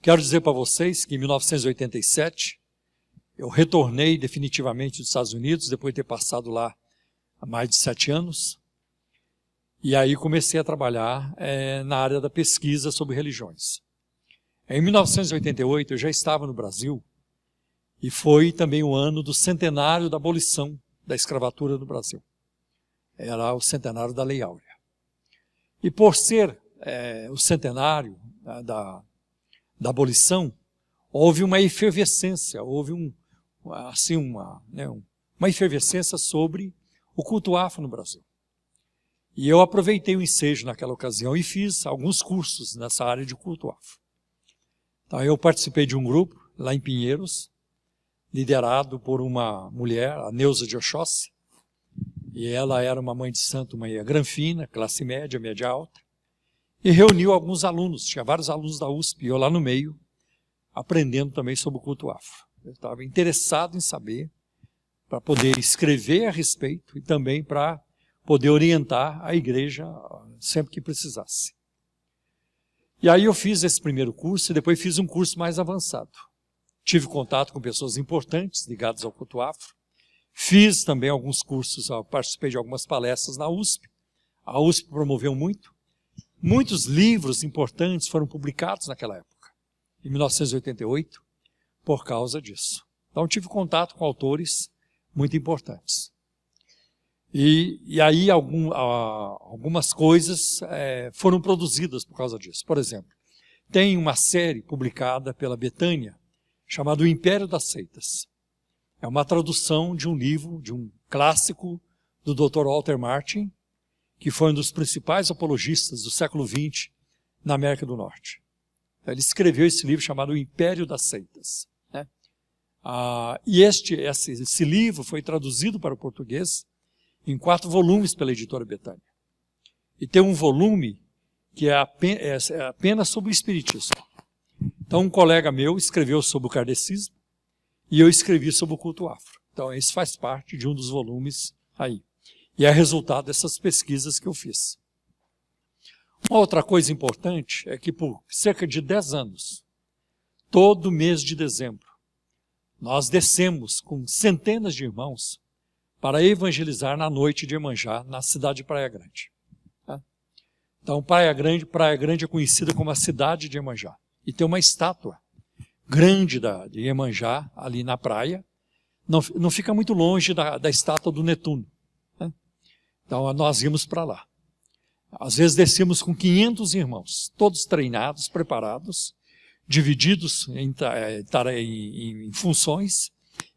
Quero dizer para vocês que em 1987, eu retornei definitivamente dos Estados Unidos, depois de ter passado lá há mais de 7 anos. E aí comecei a trabalhar na área da pesquisa sobre religiões. Em 1988, eu já estava no Brasil, e foi também o ano do centenário da abolição da escravatura no Brasil. Era o centenário da Lei Áurea. E por ser o centenário da abolição, houve uma efervescência, houve uma efervescência sobre o culto afro no Brasil. E eu aproveitei o ensejo naquela ocasião e fiz alguns cursos nessa área de culto afro. Então eu participei de um grupo lá em Pinheiros, liderado por uma mulher, a Neuza de Oxóssi, e ela era uma mãe de santo, uma granfina, classe média, média alta, e reuniu alguns alunos, tinha vários alunos da USP, e eu lá no meio, aprendendo também sobre o culto afro. Eu estava interessado em saber, para poder escrever a respeito, e também para poder orientar a igreja sempre que precisasse. E aí eu fiz esse primeiro curso, e depois fiz um curso mais avançado. Tive contato com pessoas importantes ligadas ao culto afro. Fiz também alguns cursos, participei de algumas palestras na USP. A USP promoveu muito. Muitos livros importantes foram publicados naquela época, em 1988, por causa disso. Então tive contato com autores muito importantes. E aí algumas coisas foram produzidas por causa disso. Por exemplo, tem uma série publicada pela Betânia, chamada O Império das Seitas. É uma tradução de um livro, de um clássico do Dr. Walter Martin, que foi um dos principais apologistas do século XX na América do Norte. Ele escreveu esse livro chamado O Império das Seitas. E esse livro foi traduzido para o português em 4 volumes pela editora Betânia. E tem um volume que é apenas sobre o Espiritismo. Então um colega meu escreveu sobre o kardecismo e eu escrevi sobre o culto afro. Então esse faz parte de um dos volumes aí. E é resultado dessas pesquisas que eu fiz. Uma outra coisa importante é que por cerca de 10 anos, todo mês de dezembro, nós descemos com centenas de irmãos para evangelizar na noite de Iemanjá, na cidade de Praia Grande. Então Praia Grande é conhecida como a cidade de Iemanjá. E tem uma estátua grande de Iemanjá ali na praia. Não fica muito longe da estátua do Netuno. Então nós íamos para lá. Às vezes descemos com 500 irmãos, todos treinados, preparados, divididos em funções,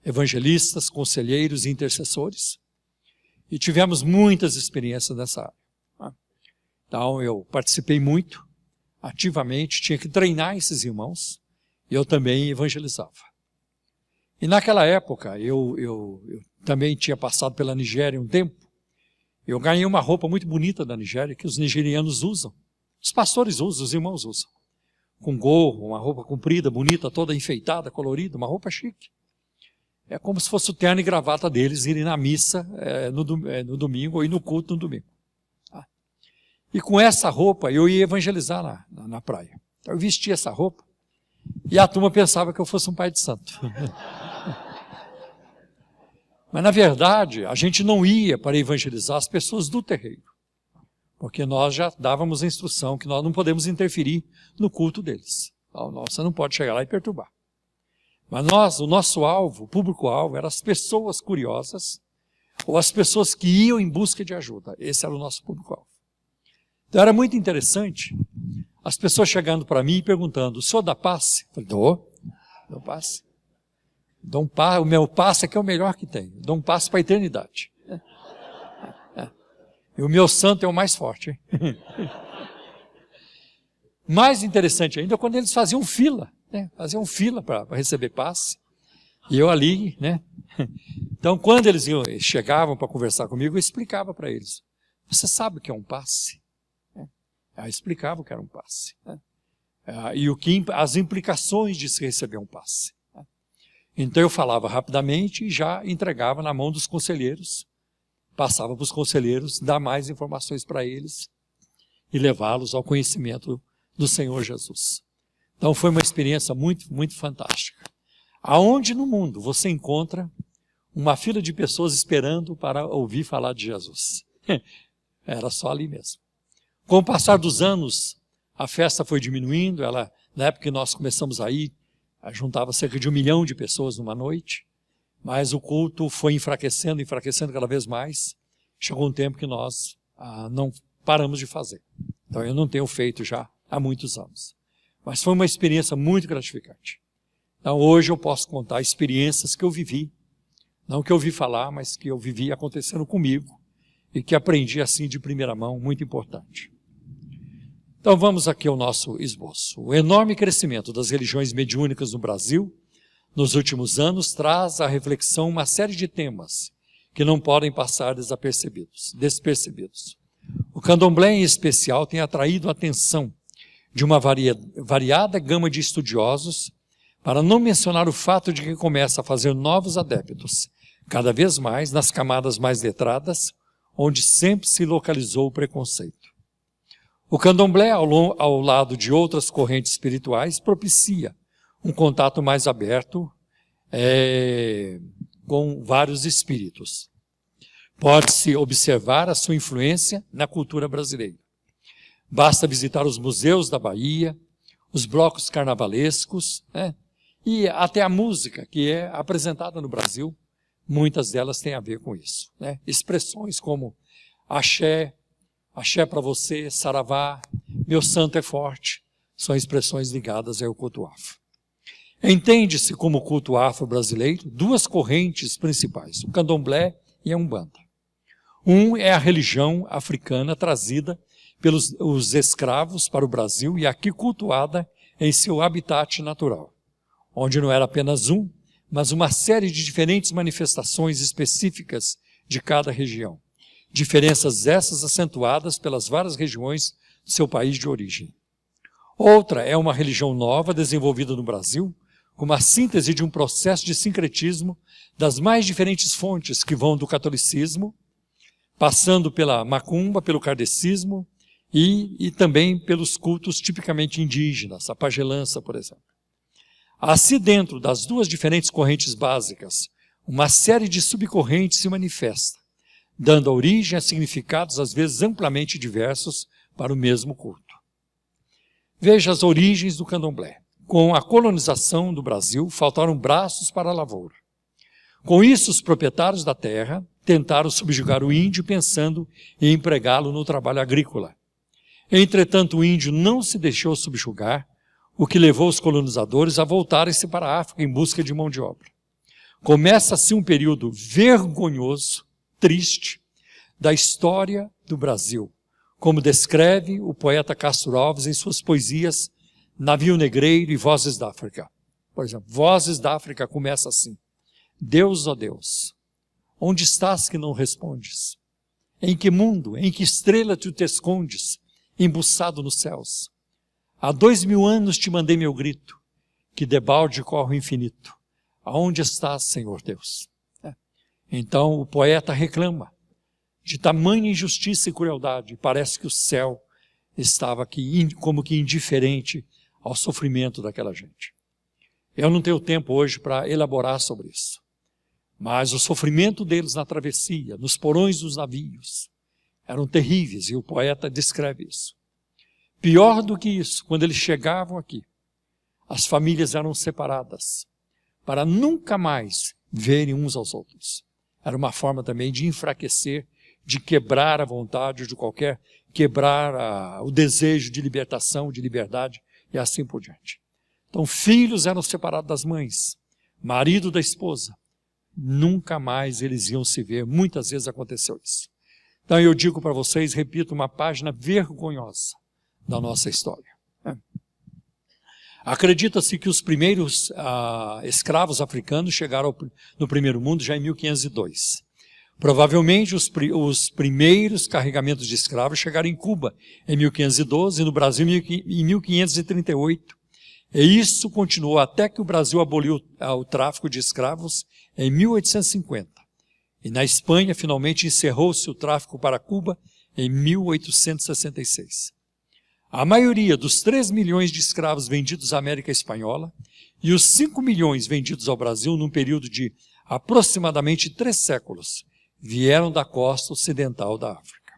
evangelistas, conselheiros e intercessores. E tivemos muitas experiências nessa área. Então eu participei muito, ativamente, tinha que treinar esses irmãos, e eu também evangelizava. E naquela época, eu também tinha passado pela Nigéria um tempo. Eu ganhei uma roupa muito bonita da Nigéria, que os nigerianos usam. Os pastores usam, os irmãos usam. Com gorro, uma roupa comprida, bonita, toda enfeitada, colorida, uma roupa chique. É como se fosse o terno e gravata deles irem na missa no domingo ou ir no culto no domingo. E com essa roupa eu ia evangelizar na praia. Então eu vestia essa roupa e a turma pensava que eu fosse um pai de santo. Mas na verdade a gente não ia para evangelizar as pessoas do terreiro. Porque nós já dávamos a instrução que nós não podemos interferir no culto deles. Você não pode chegar lá e perturbar. Mas o nosso alvo, o público-alvo, eram as pessoas curiosas ou as pessoas que iam em busca de ajuda. Esse era o nosso público-alvo. Então era muito interessante as pessoas chegando para mim e perguntando: o senhor dá passe? Eu falei: dou passe. O meu passe é que é o melhor que tem. Dou um passe para a eternidade. E o meu santo é o mais forte. Hein? Mais interessante ainda quando eles faziam fila. Faziam fila para receber passe. E eu ali, né? Então quando eles chegavam para conversar comigo, eu explicava para eles: você sabe o que é um passe? Eu explicava o que era um passe. E as implicações de se receber um passe. Então eu falava rapidamente e já entregava na mão dos conselheiros. Passava para os conselheiros, dar mais informações para eles e levá-los ao conhecimento do Senhor Jesus. Então foi uma experiência muito, muito fantástica. Aonde no mundo você encontra uma fila de pessoas esperando para ouvir falar de Jesus? Era só ali mesmo. Com o passar dos anos, a festa foi diminuindo. Na época que nós começamos a ir, juntava cerca de 1 milhão de pessoas numa noite. Mas o culto foi enfraquecendo cada vez mais. Chegou um tempo que nós não paramos de fazer. Então eu não tenho feito já há muitos anos. Mas foi uma experiência muito gratificante. Então hoje eu posso contar experiências que eu vivi. Não que eu ouvi falar, mas que eu vivi acontecendo comigo. E que aprendi assim de primeira mão, muito importante. Então vamos aqui ao nosso esboço. O enorme crescimento das religiões mediúnicas no Brasil, nos últimos anos, traz à reflexão uma série de temas que não podem passar despercebidos. O candomblé, em especial, tem atraído a atenção de uma variada gama de estudiosos, para não mencionar o fato de que começa a fazer novos adeptos, cada vez mais nas camadas mais letradas, onde sempre se localizou o preconceito. O candomblé, ao lado de outras correntes espirituais, propicia um contato mais aberto com vários espíritos. Pode-se observar a sua influência na cultura brasileira. Basta visitar os museus da Bahia, os blocos carnavalescos, e até a música que é apresentada no Brasil, muitas delas têm a ver com isso. Expressões como axé, axé para você, saravá, meu santo é forte, são expressões ligadas ao culto afro. Entende-se como culto afro-brasileiro duas correntes principais, o candomblé e a umbanda. Um é a religião africana trazida pelos os escravos para o Brasil e aqui cultuada em seu habitat natural, onde não era apenas mas uma série de diferentes manifestações específicas de cada região. Diferenças essas acentuadas pelas várias regiões do seu país de origem. Outra é uma religião nova desenvolvida no Brasil, como a síntese de um processo de sincretismo das mais diferentes fontes que vão do catolicismo, passando pela macumba, pelo kardecismo e também pelos cultos tipicamente indígenas, a pagelança, por exemplo. Assim, dentro das duas diferentes correntes básicas, uma série de subcorrentes se manifesta, dando origem a significados às vezes amplamente diversos para o mesmo culto. Veja as origens do candomblé. Com a colonização do Brasil, faltaram braços para a lavoura. Com isso, os proprietários da terra tentaram subjugar o índio pensando em empregá-lo no trabalho agrícola. Entretanto, o índio não se deixou subjugar, o que levou os colonizadores a voltarem-se para a África em busca de mão de obra. Começa assim um período vergonhoso, triste, da história do Brasil, como descreve o poeta Castro Alves em suas poesias Navio Negreiro e Vozes da África. Por exemplo, Vozes da África começa assim: Deus, ó Deus, onde estás que não respondes? Em que mundo, em que estrela tu te escondes, embuçado nos céus? Há 2000 anos te mandei meu grito, que debalde corre o infinito. Aonde estás, Senhor Deus? Então o poeta reclama de tamanha injustiça e crueldade. Parece que o céu estava aqui como que indiferente ao sofrimento daquela gente. Eu não tenho tempo hoje para elaborar sobre isso. Mas o sofrimento deles na travessia, nos porões dos navios, eram terríveis e o poeta descreve isso. Pior do que isso, quando eles chegavam aqui, as famílias eram separadas para nunca mais verem uns aos outros. Era uma forma também de enfraquecer, de quebrar a vontade de qualquer, quebrar o desejo de libertação, de liberdade e assim por diante. Então filhos eram separados das mães, marido da esposa, nunca mais eles iam se ver, muitas vezes aconteceu isso. Então eu digo para vocês, repito, uma página vergonhosa da nossa história. Acredita-se que os primeiros escravos africanos chegaram no primeiro mundo já em 1502. Provavelmente os primeiros carregamentos de escravos chegaram em Cuba em 1512 e no Brasil em 1538. E isso continuou até que o Brasil aboliu o tráfico de escravos em 1850. E na Espanha, finalmente, encerrou-se o tráfico para Cuba em 1866. A maioria dos 3 milhões de escravos vendidos à América Espanhola e os 5 milhões vendidos ao Brasil num período de aproximadamente 3 séculos vieram da costa ocidental da África.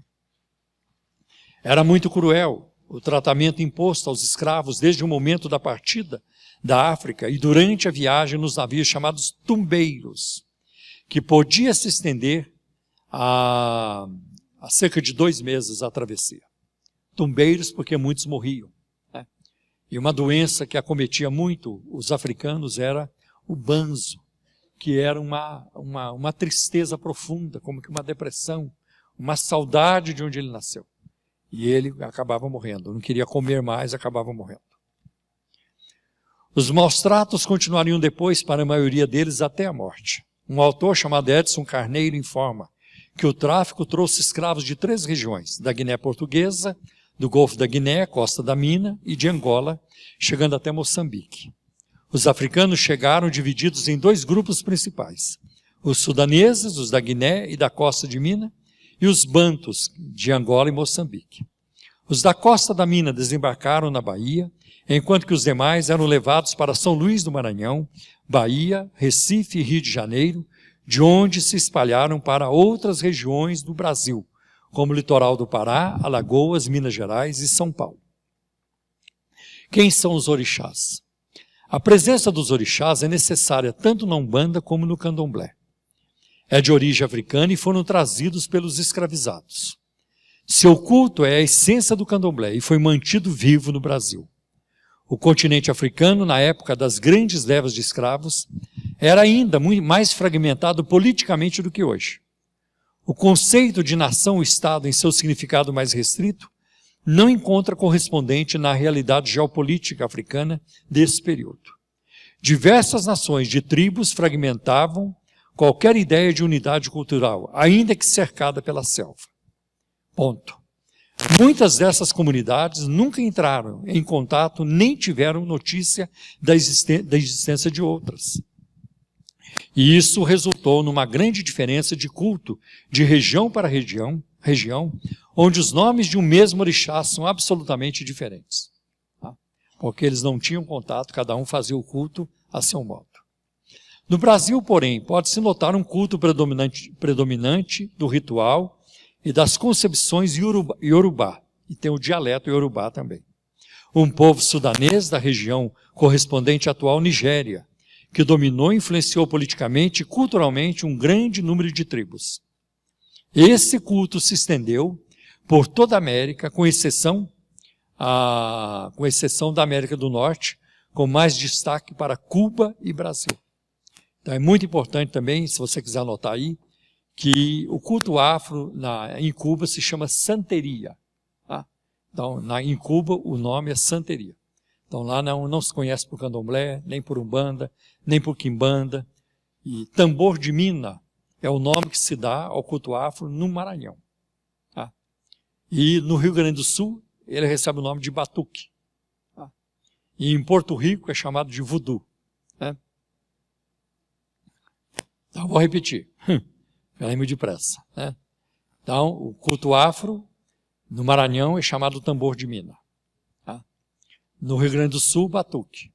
Era muito cruel o tratamento imposto aos escravos desde o momento da partida da África e durante a viagem nos navios chamados tumbeiros, que podia se estender a cerca de 2 meses a travessia. Tumbeiros porque muitos morriam, né? E uma doença que acometia muito os africanos era o banzo, que era uma tristeza profunda, como que uma depressão, uma saudade de onde ele nasceu. E ele acabava morrendo, não queria comer mais, acabava morrendo. Os maus tratos continuariam depois para a maioria deles até a morte. Um autor chamado Edson Carneiro informa que o tráfico trouxe escravos de 3 regiões, da Guiné Portuguesa, do Golfo da Guiné, Costa da Mina e de Angola, chegando até Moçambique. Os africanos chegaram divididos em 2 grupos principais, os sudaneses, os da Guiné e da Costa de Mina, e os bantus de Angola e Moçambique. Os da Costa da Mina desembarcaram na Bahia, enquanto que os demais eram levados para São Luís do Maranhão, Bahia, Recife e Rio de Janeiro, de onde se espalharam para outras regiões do Brasil, como o litoral do Pará, Alagoas, Minas Gerais e São Paulo. Quem são os orixás? A presença dos orixás é necessária tanto na Umbanda como no Candomblé. É de origem africana e foram trazidos pelos escravizados. Seu culto é a essência do Candomblé e foi mantido vivo no Brasil. O continente africano, na época das grandes levas de escravos, era ainda muito mais fragmentado politicamente do que hoje. O conceito de nação-estado em seu significado mais restrito não encontra correspondente na realidade geopolítica africana desse período. Diversas nações de tribos fragmentavam qualquer ideia de unidade cultural, ainda que cercada pela selva. Ponto. Muitas dessas comunidades nunca entraram em contato nem tiveram notícia da existência de outras. E isso resultou numa grande diferença de culto de região para região, onde os nomes de um mesmo orixá são absolutamente diferentes. Tá? Porque eles não tinham contato, cada um fazia o culto a seu modo. No Brasil, porém, pode-se notar um culto predominante do ritual e das concepções iorubá, e tem o dialeto iorubá também. Um povo sudanês da região correspondente à atual Nigéria, que dominou e influenciou politicamente e culturalmente um grande número de tribos. Esse culto se estendeu por toda a América, com exceção da América do Norte, com mais destaque para Cuba e Brasil. Então é muito importante também, se você quiser anotar aí, que o culto afro em Cuba se chama santeria. Tá? Então, em Cuba, o nome é santeria. Então, lá não se conhece por candomblé, nem por umbanda, nem por quimbanda. E tambor de mina é o nome que se dá ao culto afro no Maranhão. Tá? E no Rio Grande do Sul, ele recebe o nome de batuque. Tá? E em Porto Rico é chamado de voodoo. Né? Então, vou repetir. Ela é muito depressa. Né? Então, o culto afro, no Maranhão, é chamado tambor de mina. Tá? No Rio Grande do Sul, batuque.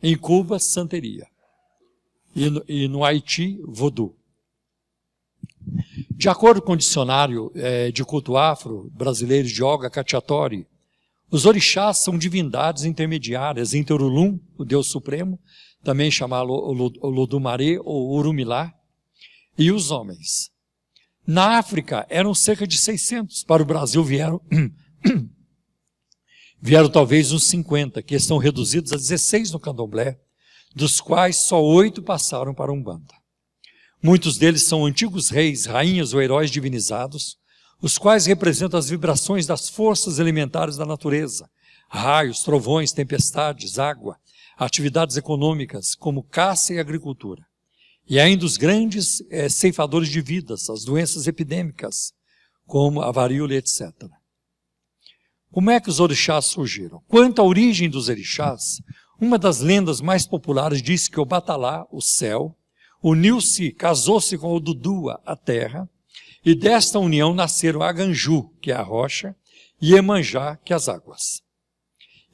Em Cuba, santeria. E no Haiti, voodoo. De acordo com o dicionário de culto afro brasileiro de Olga Cacciatori, os orixás são divindades intermediárias entre Orulum, o Deus Supremo, também chamado Olodumare ou Urumilá, e os homens. Na África eram cerca de 600, para o Brasil vieram talvez uns 50, que estão reduzidos a 16 no candomblé, dos quais só 8 passaram para a Umbanda. Muitos deles são antigos reis, rainhas ou heróis divinizados, os quais representam as vibrações das forças elementares da natureza, raios, trovões, tempestades, água, atividades econômicas como caça e agricultura. E ainda os grandes ceifadores de vidas, as doenças epidêmicas, como a varíola, etc. Como é que os orixás surgiram? Quanto à origem dos orixás, uma das lendas mais populares diz que o Batalá, o céu, uniu-se, casou-se com o Dudua, a terra, e desta união nasceram Aganju, que é a rocha, e Emanjá, que é as águas.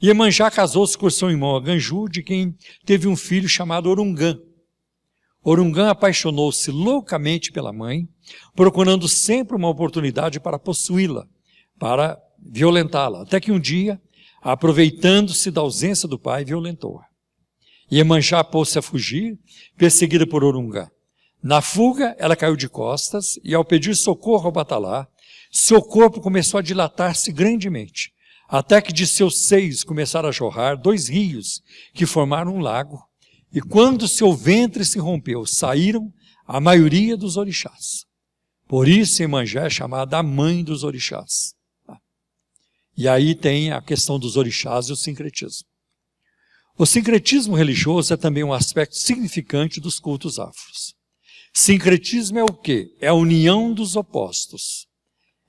Iemanjá casou-se com seu irmão Aganju, de quem teve um filho chamado Orungã. Orungã apaixonou-se loucamente pela mãe, procurando sempre uma oportunidade para possuí-la, para violentá-la, até que um dia, aproveitando-se da ausência do pai, violentou-a. Iemanjá pôs-se a fugir, perseguida por Orungã. Na fuga, ela caiu de costas e, ao pedir socorro ao Batalá, seu corpo começou a dilatar-se grandemente, até que de seus seios começaram a jorrar 2 rios que formaram um lago, e quando seu ventre se rompeu, saíram a maioria dos orixás. Por isso, Iemanjá é chamada a mãe dos orixás. E aí tem a questão dos orixás e o sincretismo. O sincretismo religioso é também um aspecto significante dos cultos afros. Sincretismo é o quê? É a união dos opostos.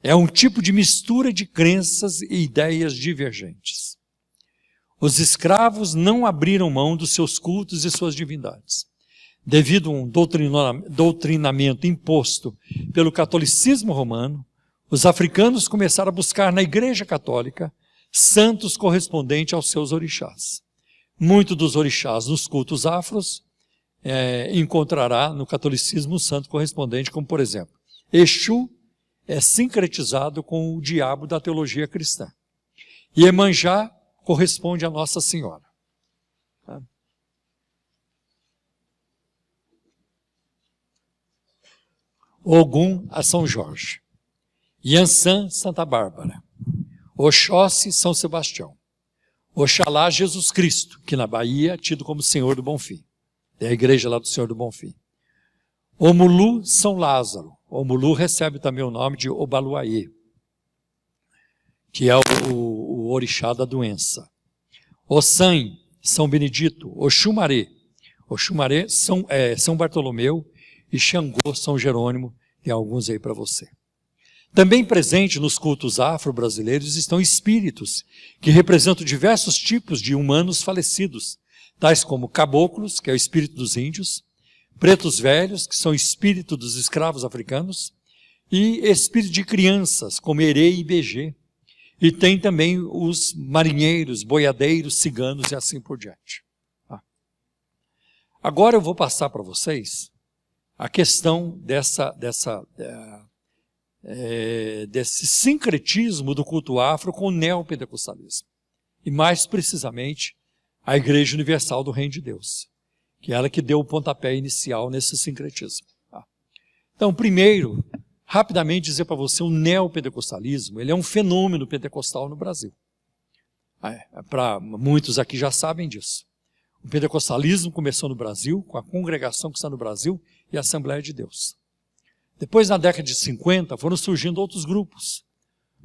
É um tipo de mistura de crenças e ideias divergentes. Os escravos não abriram mão dos seus cultos e suas divindades. Devido a um doutrinamento imposto pelo catolicismo romano, os africanos começaram a buscar na Igreja Católica santos correspondentes aos seus orixás. Muitos dos orixás nos cultos afros encontrará no catolicismo um santo correspondente, como por exemplo, Exu é sincretizado com o diabo da teologia cristã. Iemanjá corresponde a Nossa Senhora. Ogum a São Jorge. Iansã, Santa Bárbara. Oxóssi, São Sebastião. Oxalá, Jesus Cristo, que na Bahia é tido como Senhor do Bonfim. É a igreja lá do Senhor do Bonfim. Omulu, São Lázaro. Omulu recebe também o nome de Obaluayê, que é o orixá da doença. Ossan, São Benedito. Oxumaré. Oxumaré, São Bartolomeu. E Xangô, São Jerônimo. Tem alguns aí para você. Também presente nos cultos afro-brasileiros estão espíritos, que representam diversos tipos de humanos falecidos, tais como caboclos, que é o espírito dos índios, pretos velhos, que são o espírito dos escravos africanos, e espírito de crianças, como Herê e Begê. E tem também os marinheiros, boiadeiros, ciganos e assim por diante. Agora eu vou passar para vocês a questão desse sincretismo do culto afro com o neopentecostalismo. E mais precisamente, a Igreja Universal do Reino de Deus, que é ela que deu o pontapé inicial nesse sincretismo. Então, primeiro, rapidamente dizer para você, o neopentecostalismo, ele é um fenômeno pentecostal no Brasil. Para muitos aqui já sabem disso. O pentecostalismo começou no Brasil, com a congregação que está no Brasil e a Assembleia de Deus. Depois, na década de 50, foram surgindo outros grupos,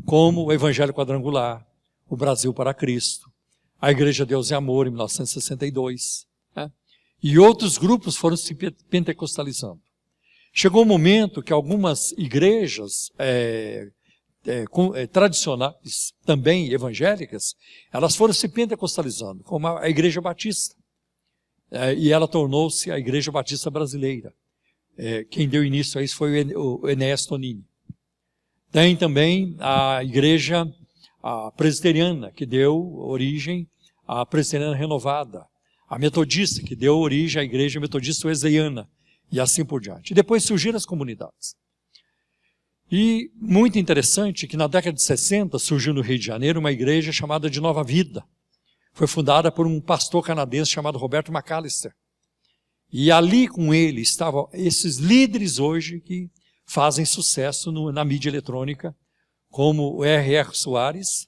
como o Evangelho Quadrangular, o Brasil para Cristo, a Igreja Deus e Amor, em 1962, e outros grupos foram se pentecostalizando. Chegou um momento que algumas igrejas tradicionais, também evangélicas, elas foram se pentecostalizando, como a Igreja Batista, e ela tornou-se a Igreja Batista Brasileira. Quem deu início a isso foi o Enéas Tonini. Tem também a Igreja Presbiteriana, que deu origem à Presbiteriana Renovada. A Metodista, que deu origem à Igreja Metodista Wesleyana, e assim por diante. E depois surgiram as comunidades. E muito interessante que na década de 60 surgiu no Rio de Janeiro uma igreja chamada de Nova Vida. Foi fundada por um pastor canadense chamado Roberto McAllister. E ali com ele estavam esses líderes hoje que fazem sucesso na mídia eletrônica, como o R.R. Soares,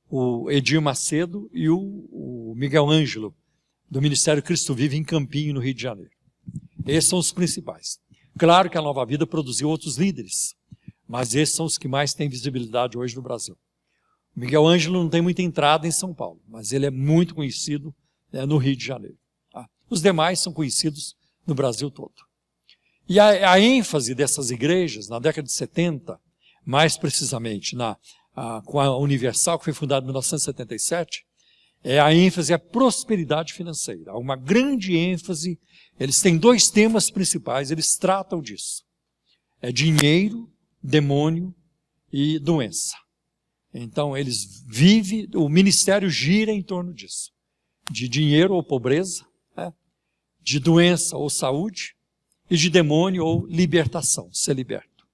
o Edir Macedo e o Miguel Ângelo, do Ministério Cristo Vive em Campinho, no Rio de Janeiro. Esses são os principais. Claro que a Nova Vida produziu outros líderes, mas esses são os que mais têm visibilidade hoje no Brasil. O Miguel Ângelo não tem muita entrada em São Paulo, mas ele é muito conhecido no Rio de Janeiro. Os demais são conhecidos no Brasil todo. E a ênfase dessas igrejas, na década de 70, mais precisamente com a Universal, que foi fundada em 1977, a ênfase é a prosperidade financeira. Há uma grande ênfase, eles têm 2 temas principais, eles tratam disso. É dinheiro, demônio e doença. Então eles vivem, o ministério gira em torno disso. De dinheiro ou pobreza, né? De doença ou saúde, e de demônio ou libertação, ser liberto.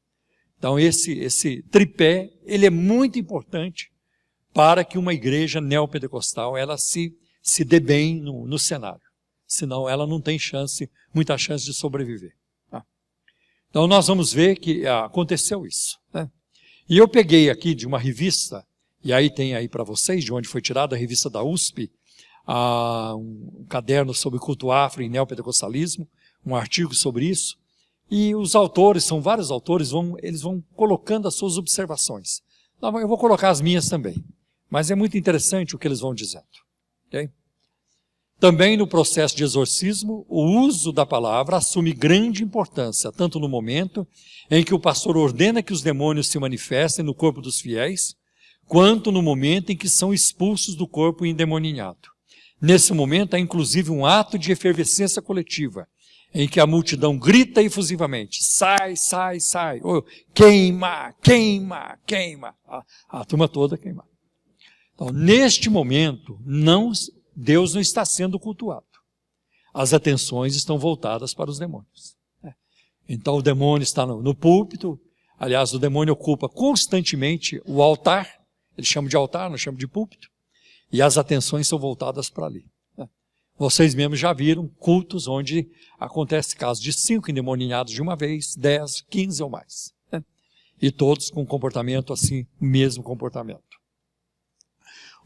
Então esse tripé, ele é muito importante para que uma igreja neopentecostal ela se dê bem no cenário. Senão ela não tem muita chance de sobreviver. Tá? Então nós vamos ver que aconteceu isso. Né? E eu peguei aqui de uma revista, e aí tem aí para vocês, de onde foi tirada a revista da USP, um caderno sobre culto afro e neopentecostalismo, um artigo sobre isso, e os autores, são vários autores, eles vão colocando as suas observações. Eu vou colocar as minhas também, mas é muito interessante o que eles vão dizendo. Okay? Também no processo de exorcismo, o uso da palavra assume grande importância, tanto no momento em que o pastor ordena que os demônios se manifestem no corpo dos fiéis, quanto no momento em que são expulsos do corpo endemoninhado. Nesse momento há inclusive um ato de efervescência coletiva, em que a multidão grita efusivamente, sai, sai, sai, ou, queima, queima, queima, a turma toda queima. Então, neste momento, Deus não está sendo cultuado. As atenções estão voltadas para os demônios. Então o demônio está no púlpito, aliás, o demônio ocupa constantemente o altar, eles chamam de altar, nós chamamos de púlpito, e as atenções são voltadas para ali. Vocês mesmos já viram cultos onde acontece casos de 5 endemoninhados de uma vez, 10, 15 ou mais. E todos com comportamento assim, mesmo comportamento.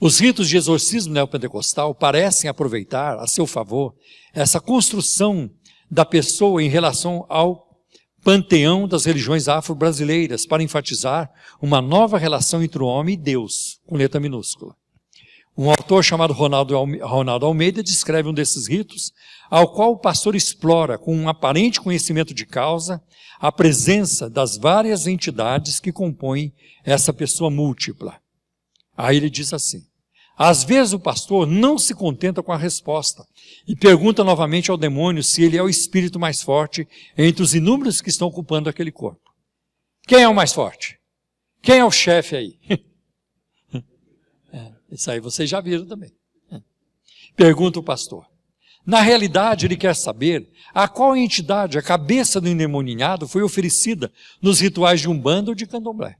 Os ritos de exorcismo neopentecostal parecem aproveitar a seu favor essa construção da pessoa em relação ao panteão das religiões afro-brasileiras para enfatizar uma nova relação entre o homem e Deus, com letra minúscula. Um autor chamado Ronaldo Almeida descreve um desses ritos, ao qual o pastor explora, com um aparente conhecimento de causa, a presença das várias entidades que compõem essa pessoa múltipla. Aí ele diz assim, às vezes o pastor não se contenta com a resposta e pergunta novamente ao demônio se ele é o espírito mais forte entre os inúmeros que estão ocupando aquele corpo. Quem é o mais forte? Quem é o chefe aí? Isso aí vocês já viram também. Pergunta o pastor. Na realidade, ele quer saber a qual entidade a cabeça do endemoninhado foi oferecida nos rituais de Umbanda ou de Candomblé.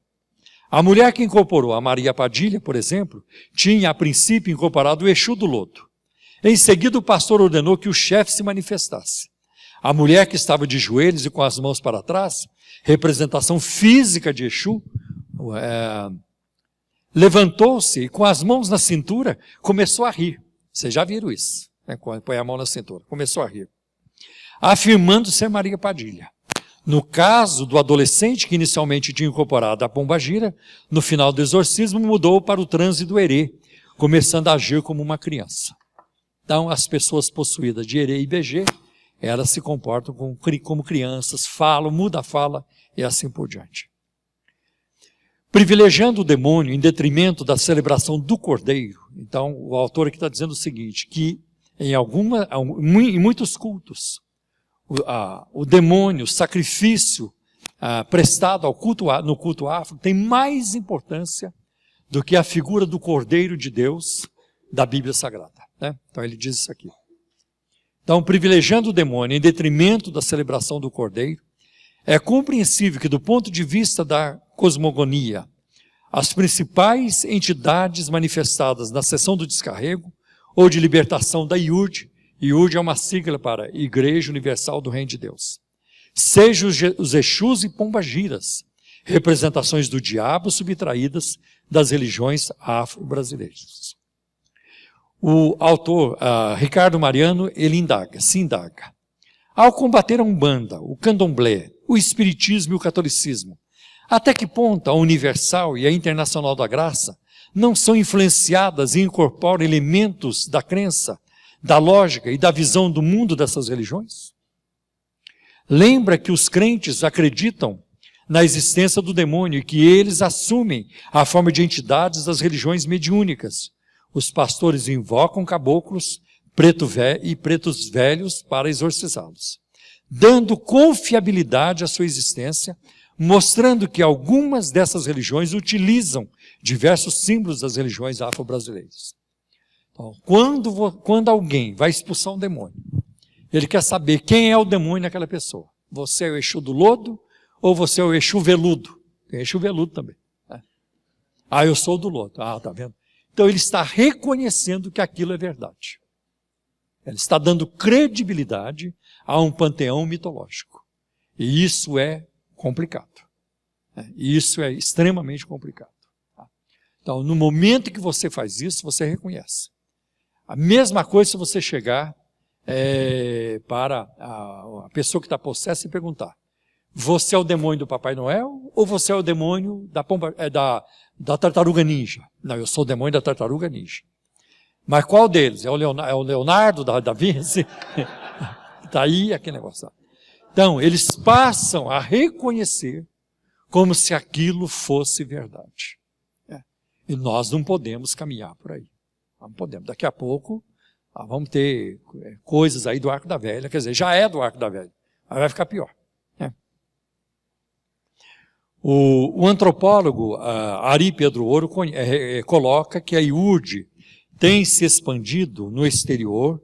A mulher que incorporou a Maria Padilha, por exemplo, tinha a princípio incorporado o Exu do Lodo. Em seguida, o pastor ordenou que o chefe se manifestasse. A mulher que estava de joelhos e com as mãos para trás, representação física de Exu, levantou-se e com as mãos na cintura começou a rir. Vocês já viram isso, né? Põe a mão na cintura, começou a rir. Afirmando ser Maria Padilha. No caso do adolescente que inicialmente tinha incorporado a pombagira, no final do exorcismo mudou para o transe do herê, começando a agir como uma criança. Então as pessoas possuídas de herê e BG, elas se comportam como crianças, falam, muda a fala e assim por diante. Privilegiando o demônio em detrimento da celebração do cordeiro. Então, o autor aqui está dizendo o seguinte, que em muitos cultos, o demônio, o sacrifício prestado no culto afro, tem mais importância do que a figura do cordeiro de Deus da Bíblia Sagrada. Né? Então, ele diz isso aqui. Então, privilegiando o demônio em detrimento da celebração do cordeiro, é compreensível que, do ponto de vista da cosmogonia, as principais entidades manifestadas na sessão do descarrego ou de libertação da IURD, IURD é uma sigla para Igreja Universal do Reino de Deus, sejam os Exus e Pombagiras, representações do diabo subtraídas das religiões afro-brasileiras. O autor, Ricardo Mariano, ele se indaga. Ao combater a Umbanda, o Candomblé, o Espiritismo e o Catolicismo, até que ponto a Universal e a Internacional da Graça não são influenciadas e incorporam elementos da crença, da lógica e da visão do mundo dessas religiões? Lembra que os crentes acreditam na existência do demônio e que eles assumem a forma de entidades das religiões mediúnicas. Os pastores invocam caboclos e pretos velhos para exorcizá-los. dando confiabilidade à sua existência, mostrando que algumas dessas religiões utilizam diversos símbolos das religiões afro-brasileiras. Então, quando alguém vai expulsar um demônio, ele quer saber quem é o demônio naquela pessoa. Você é o Exu do lodo ou você é o Exu veludo? Tem Exu veludo também. Né? Ah, eu sou o do lodo. Ah, tá vendo? Então ele está reconhecendo que aquilo é verdade. Ele está dando credibilidade a um panteão mitológico. E isso é complicado. E isso é extremamente complicado. Então, no momento que você faz isso, você reconhece. A mesma coisa se você chegar para a pessoa que está possessa e perguntar: você é o demônio do Papai Noel ou você é o demônio da tartaruga ninja? Não, eu sou o demônio da tartaruga ninja. Mas qual deles? É o Leonardo da Vinci? Está aí aquele negócio. Então, eles passam a reconhecer como se aquilo fosse verdade. E nós não podemos caminhar por aí. Não podemos. Daqui a pouco, vamos ter coisas aí do Arco da Velha. Quer dizer, já é do Arco da Velha. Aí vai ficar pior. O antropólogo Ari Pedro Ouro coloca que a IURD tem se expandido no exterior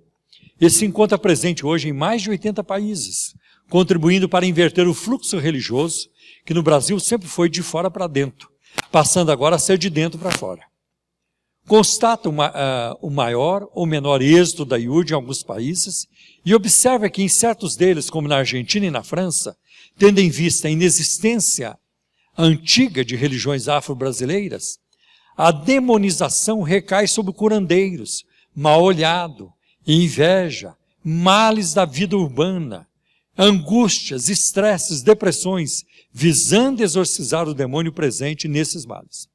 e se encontra presente hoje em mais de 80 países, contribuindo para inverter o fluxo religioso, que no Brasil sempre foi de fora para dentro, passando agora a ser de dentro para fora. Constata o maior ou menor êxito da IURD em alguns países e observa que em certos deles, como na Argentina e na França, tendo em vista a inexistência antiga de religiões afro-brasileiras, a demonização recai sobre curandeiros, mal-olhado, inveja, males da vida urbana, angústias, estresses, depressões, visando exorcizar o demônio presente nesses males.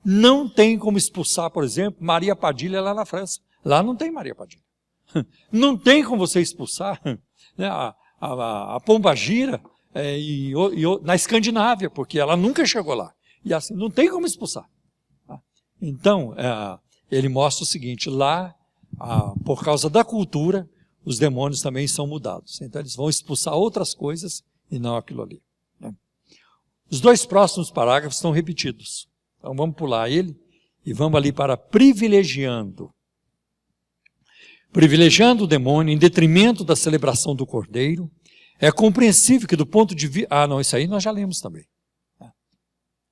Não tem como expulsar, por exemplo, Maria Padilha lá na França. Lá não tem Maria Padilha. Não tem como você expulsar a pombagira na Escandinávia, porque ela nunca chegou lá. E assim, não tem como expulsar. Então, ele mostra o seguinte: lá, por causa da cultura, os demônios também são mudados. Então, eles vão expulsar outras coisas e não aquilo ali. Os dois próximos parágrafos estão repetidos. Então, vamos pular ele e vamos ali para privilegiando. Privilegiando o demônio em detrimento da celebração do Cordeiro, é compreensível que do ponto de vista... Ah, não, isso aí nós já lemos também.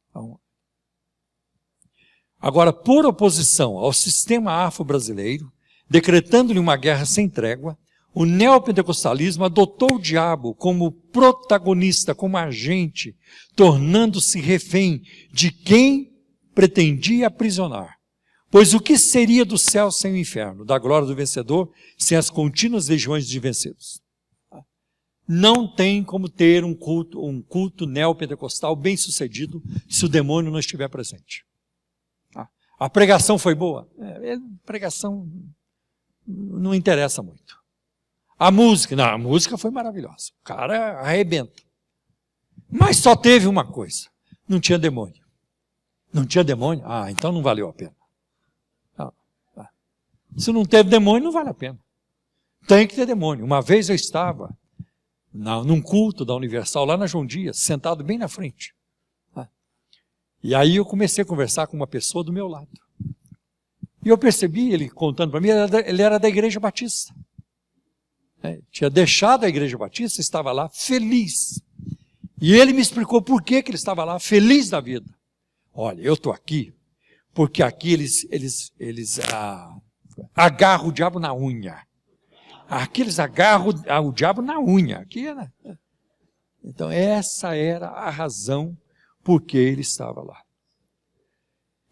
Então, agora, por oposição ao sistema afro-brasileiro, decretando-lhe uma guerra sem trégua, o neopentecostalismo adotou o diabo como protagonista, como agente, tornando-se refém de quem pretendia aprisionar. Pois o que seria do céu sem o inferno, da glória do vencedor, sem as contínuas legiões de vencidos? Não tem como ter um culto neopentecostal bem sucedido se o demônio não estiver presente. A pregação foi boa? A pregação não interessa muito. A música? Não, a música foi maravilhosa. O cara arrebenta. Mas só teve uma coisa: não tinha demônio. Não tinha demônio? Ah, então não valeu a pena. Se não teve demônio, não vale a pena. Tem que ter demônio. Uma vez eu estava num culto da Universal, lá na João Dias, sentado bem na frente. E aí eu comecei a conversar com uma pessoa do meu lado. E eu percebi, ele contando para mim, ele era da Igreja Batista. Tinha deixado a Igreja Batista, estava lá feliz. E ele me explicou por que ele estava lá feliz da vida. Olha, eu estou aqui, porque aqui eles agarram o diabo na unha. Aqui eles agarram o diabo na unha. Aqui, né? Então essa era a razão por que ele estava lá.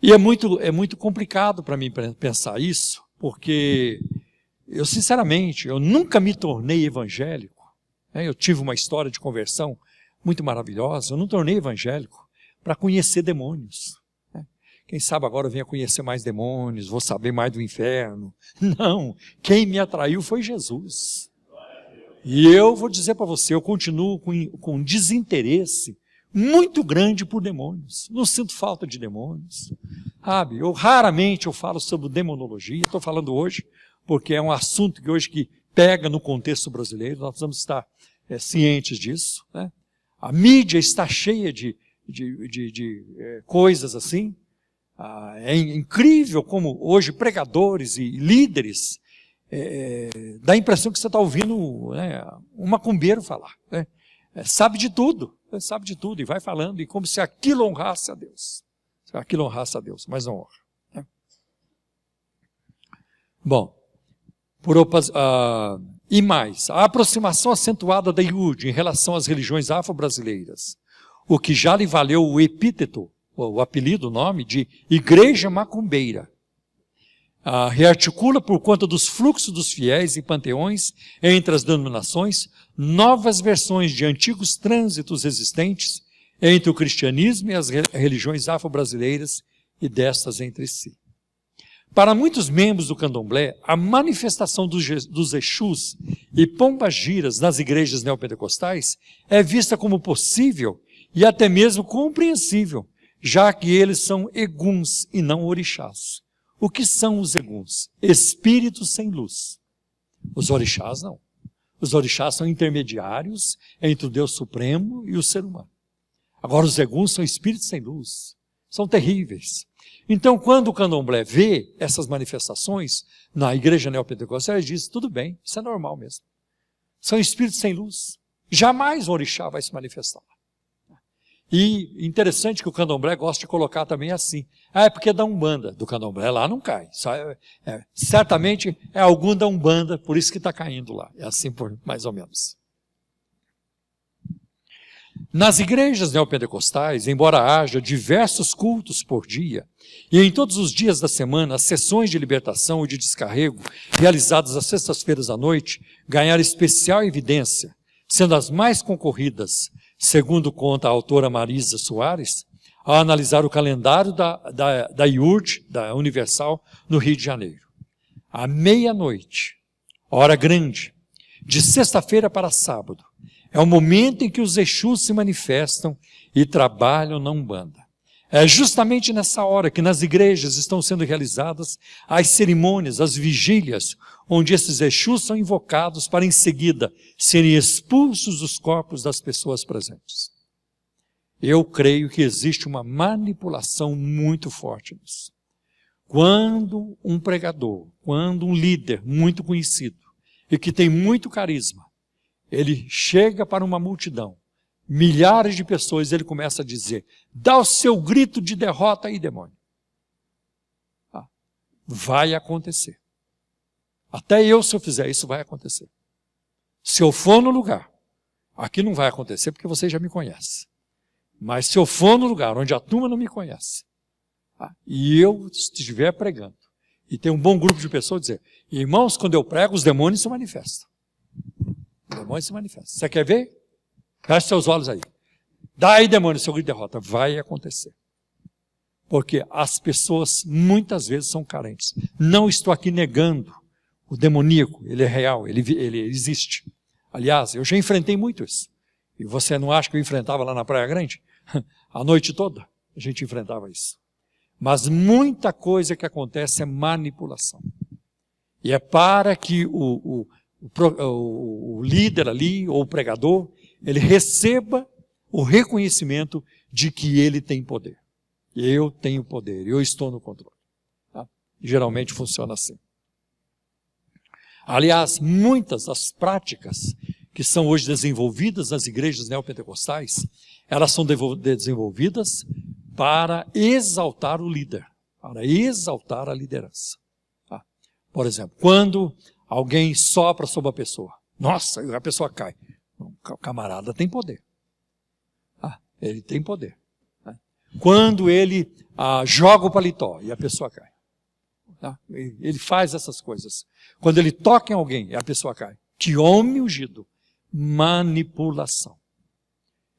E é muito complicado para mim pensar isso, porque eu sinceramente, eu nunca me tornei evangélico. Eu tive uma história de conversão muito maravilhosa. Eu não tornei evangélico para conhecer demônios. Quem sabe agora eu venha conhecer mais demônios, vou saber mais do inferno. Não, quem me atraiu foi Jesus. E eu vou dizer para você, eu continuo com desinteresse muito grande por demônios. Não sinto falta de demônios. Sabe, raramente eu falo sobre demonologia, estou falando hoje, porque é um assunto que hoje que pega no contexto brasileiro. Nós vamos estar cientes disso, né? A mídia está cheia de coisas assim. É incrível como hoje pregadores e líderes dá a impressão que você está ouvindo, né, um macumbeiro falar, né? Sabe de tudo e vai falando, e como se aquilo honrasse a Deus. Se aquilo honrasse a Deus, mas não honra, né? Bom, e mais, a aproximação acentuada da IURD em relação às religiões afro-brasileiras, o que já lhe valeu o epíteto, o apelido, o nome de Igreja Macumbeira, rearticula por conta dos fluxos dos fiéis e panteões entre as denominações novas versões de antigos trânsitos existentes entre o cristianismo e as religiões afro-brasileiras e destas entre si. Para muitos membros do candomblé, a manifestação dos Exus e pombagiras nas igrejas neopentecostais é vista como possível e até mesmo compreensível, já que eles são eguns e não orixás. O que são os eguns? Espíritos sem luz. Os orixás não. Os orixás são intermediários entre o Deus Supremo e o ser humano. Agora os eguns são espíritos sem luz. São terríveis. Então, quando o candomblé vê essas manifestações na igreja neopentecostal, ele diz, tudo bem, isso é normal mesmo. São espíritos sem luz. Jamais o orixá vai se manifestar. E interessante que o candomblé gosta de colocar também assim. É porque é da Umbanda, do candomblé lá não cai. Certamente é algum da Umbanda, por isso que está caindo lá. É assim mais ou menos. Nas igrejas neopentecostais, embora haja diversos cultos por dia, e em todos os dias da semana, as sessões de libertação e de descarrego, realizadas às sextas-feiras à noite, ganharam especial evidência, sendo as mais concorridas, segundo conta a autora Marisa Soares, ao analisar o calendário da IURD, da Universal, no Rio de Janeiro. À meia-noite, hora grande, de sexta-feira para sábado, é o momento em que os Exus se manifestam e trabalham na Umbanda. É justamente nessa hora que nas igrejas estão sendo realizadas as cerimônias, as vigílias, onde esses Exus são invocados para em seguida serem expulsos dos corpos das pessoas presentes. Eu creio que existe uma manipulação muito forte nisso. Quando um pregador, quando um líder muito conhecido e que tem muito carisma, ele chega para uma multidão, milhares de pessoas, ele começa a dizer, dá o seu grito de derrota aí, demônio. Vai acontecer. Até eu, se eu fizer isso, vai acontecer. Se eu for no lugar, aqui não vai acontecer porque você já me conhece. Mas se eu for no lugar onde a turma não me conhece, e eu estiver pregando, e tem um bom grupo de pessoas dizer, irmãos, quando eu prego, os demônios se manifestam. Os demônios se manifestam. Você quer ver? Feche seus olhos aí. Dá aí, demônio, seu grito de derrota. Vai acontecer. Porque as pessoas muitas vezes são carentes. Não estou aqui negando o demoníaco. Ele é real, ele existe. Aliás, eu já enfrentei muito isso. E você não acha que eu enfrentava lá na Praia Grande? A noite toda a gente enfrentava isso. Mas muita coisa que acontece é manipulação. E é para que o líder ali, ou o pregador, ele receba o reconhecimento de que ele tem poder. Eu tenho poder, eu estou no controle. Tá? Geralmente funciona assim. Aliás, muitas das práticas que são hoje desenvolvidas nas igrejas neopentecostais, elas são desenvolvidas para exaltar o líder, para exaltar a liderança. Tá? Por exemplo, quando alguém sopra sobre a pessoa, nossa, a pessoa cai. O camarada tem poder. Ele tem poder. Quando ele joga o paletó e a pessoa cai. Ele faz essas coisas. Quando ele toca em alguém e a pessoa cai. Que homem ungido. Manipulação.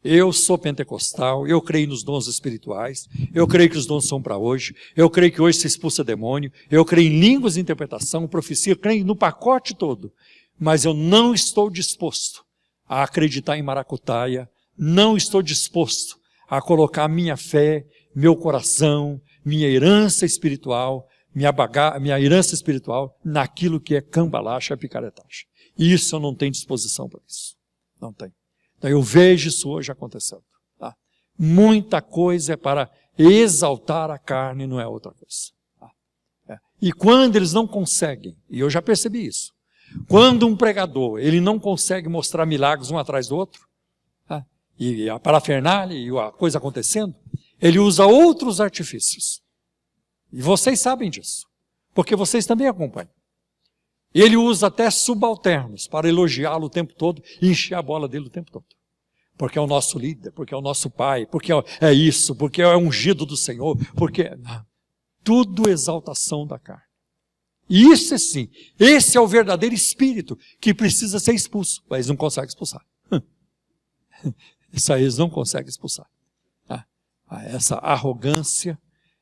Eu sou pentecostal, eu creio nos dons espirituais, eu creio que os dons são para hoje, eu creio que hoje se expulsa demônio, eu creio em línguas de interpretação, profecia, eu creio no pacote todo. Mas eu não estou disposto a acreditar em maracutaia, não estou disposto a colocar minha fé, meu coração, minha herança espiritual, minha herança espiritual naquilo que é cambalacha, picaretagem. Isso eu não tenho disposição para isso. Não tem. Então eu vejo isso hoje acontecendo. Tá? Muita coisa é para exaltar a carne, não é outra coisa. Tá? E quando eles não conseguem, e eu já percebi isso, quando um pregador ele não consegue mostrar milagres um atrás do outro, tá? E a parafernália e a coisa acontecendo, ele usa outros artifícios. E vocês sabem disso, porque vocês também acompanham. Ele usa até subalternos para elogiá-lo o tempo todo e encher a bola dele o tempo todo. Porque é o nosso líder, porque é o nosso pai, porque é isso, porque é ungido do Senhor, porque... Tudo exaltação da carne. E isso sim, esse é o verdadeiro espírito que precisa ser expulso. Mas eles não conseguem expulsar. Isso aí eles não conseguem expulsar. Essa arrogância,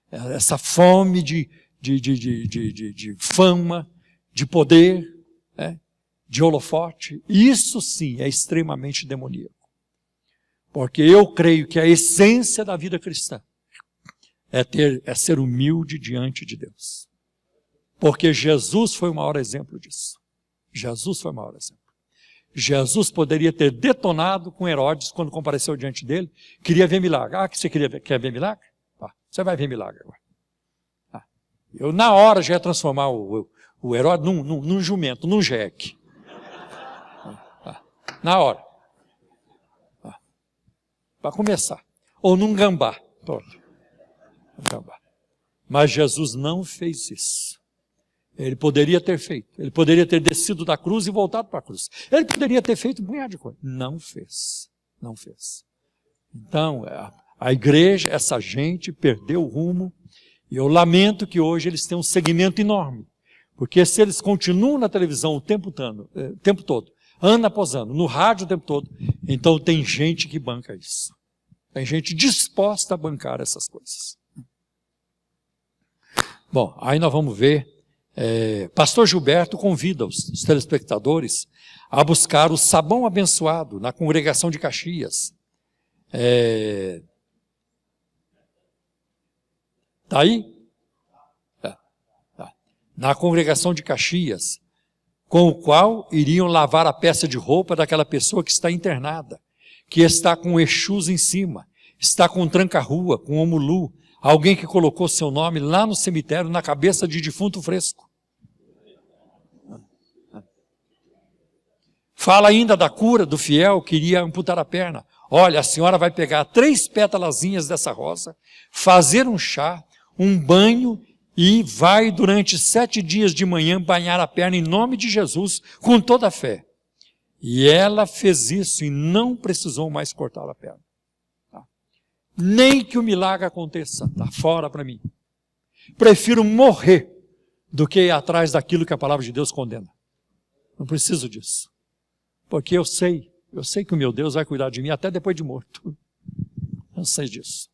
essa fome de fama, de poder, de holofote, isso sim é extremamente demoníaco. Porque eu creio que a essência da vida cristã é ser humilde diante de Deus. Porque Jesus foi o maior exemplo disso. Jesus foi o maior exemplo. Jesus poderia ter detonado com Herodes quando compareceu diante dele, queria ver milagre. Que você quer ver milagre? Você vai ver milagre agora. Eu na hora já ia transformar o Herodes num jumento, num jeque. Na hora. Para começar. Ou num gambá. Pronto. Mas Jesus não fez isso. Ele poderia ter feito. Ele poderia ter descido da cruz e voltado para a cruz. Ele poderia ter feito um punhado de coisa. Não fez. Não fez. Então, a igreja, essa gente perdeu o rumo. E eu lamento que hoje eles têm um segmento enorme. Porque se eles continuam na televisão o tempo todo, ano após ano, no rádio o tempo todo, então tem gente que banca isso. Tem gente disposta a bancar essas coisas. Bom, aí nós vamos ver, Pastor Gilberto convida os telespectadores a buscar o sabão abençoado na congregação de Caxias. Está aí? Na congregação de Caxias, com o qual iriam lavar a peça de roupa daquela pessoa que está internada, que está com Exus em cima, está com tranca-rua, com omulu, alguém que colocou seu nome lá no cemitério, na cabeça de defunto fresco. Fala ainda da cura do fiel que iria amputar a perna. Olha, a senhora vai pegar 3 pétalazinhas dessa rosa, fazer um chá, um banho, e vai durante 7 dias de manhã banhar a perna em nome de Jesus, com toda a fé. E ela fez isso e não precisou mais cortar a perna. Nem que o milagre aconteça, está fora para mim. Prefiro morrer do que ir atrás daquilo que a palavra de Deus condena. Não preciso disso. Porque eu sei que o meu Deus vai cuidar de mim até depois de morto. Eu sei disso.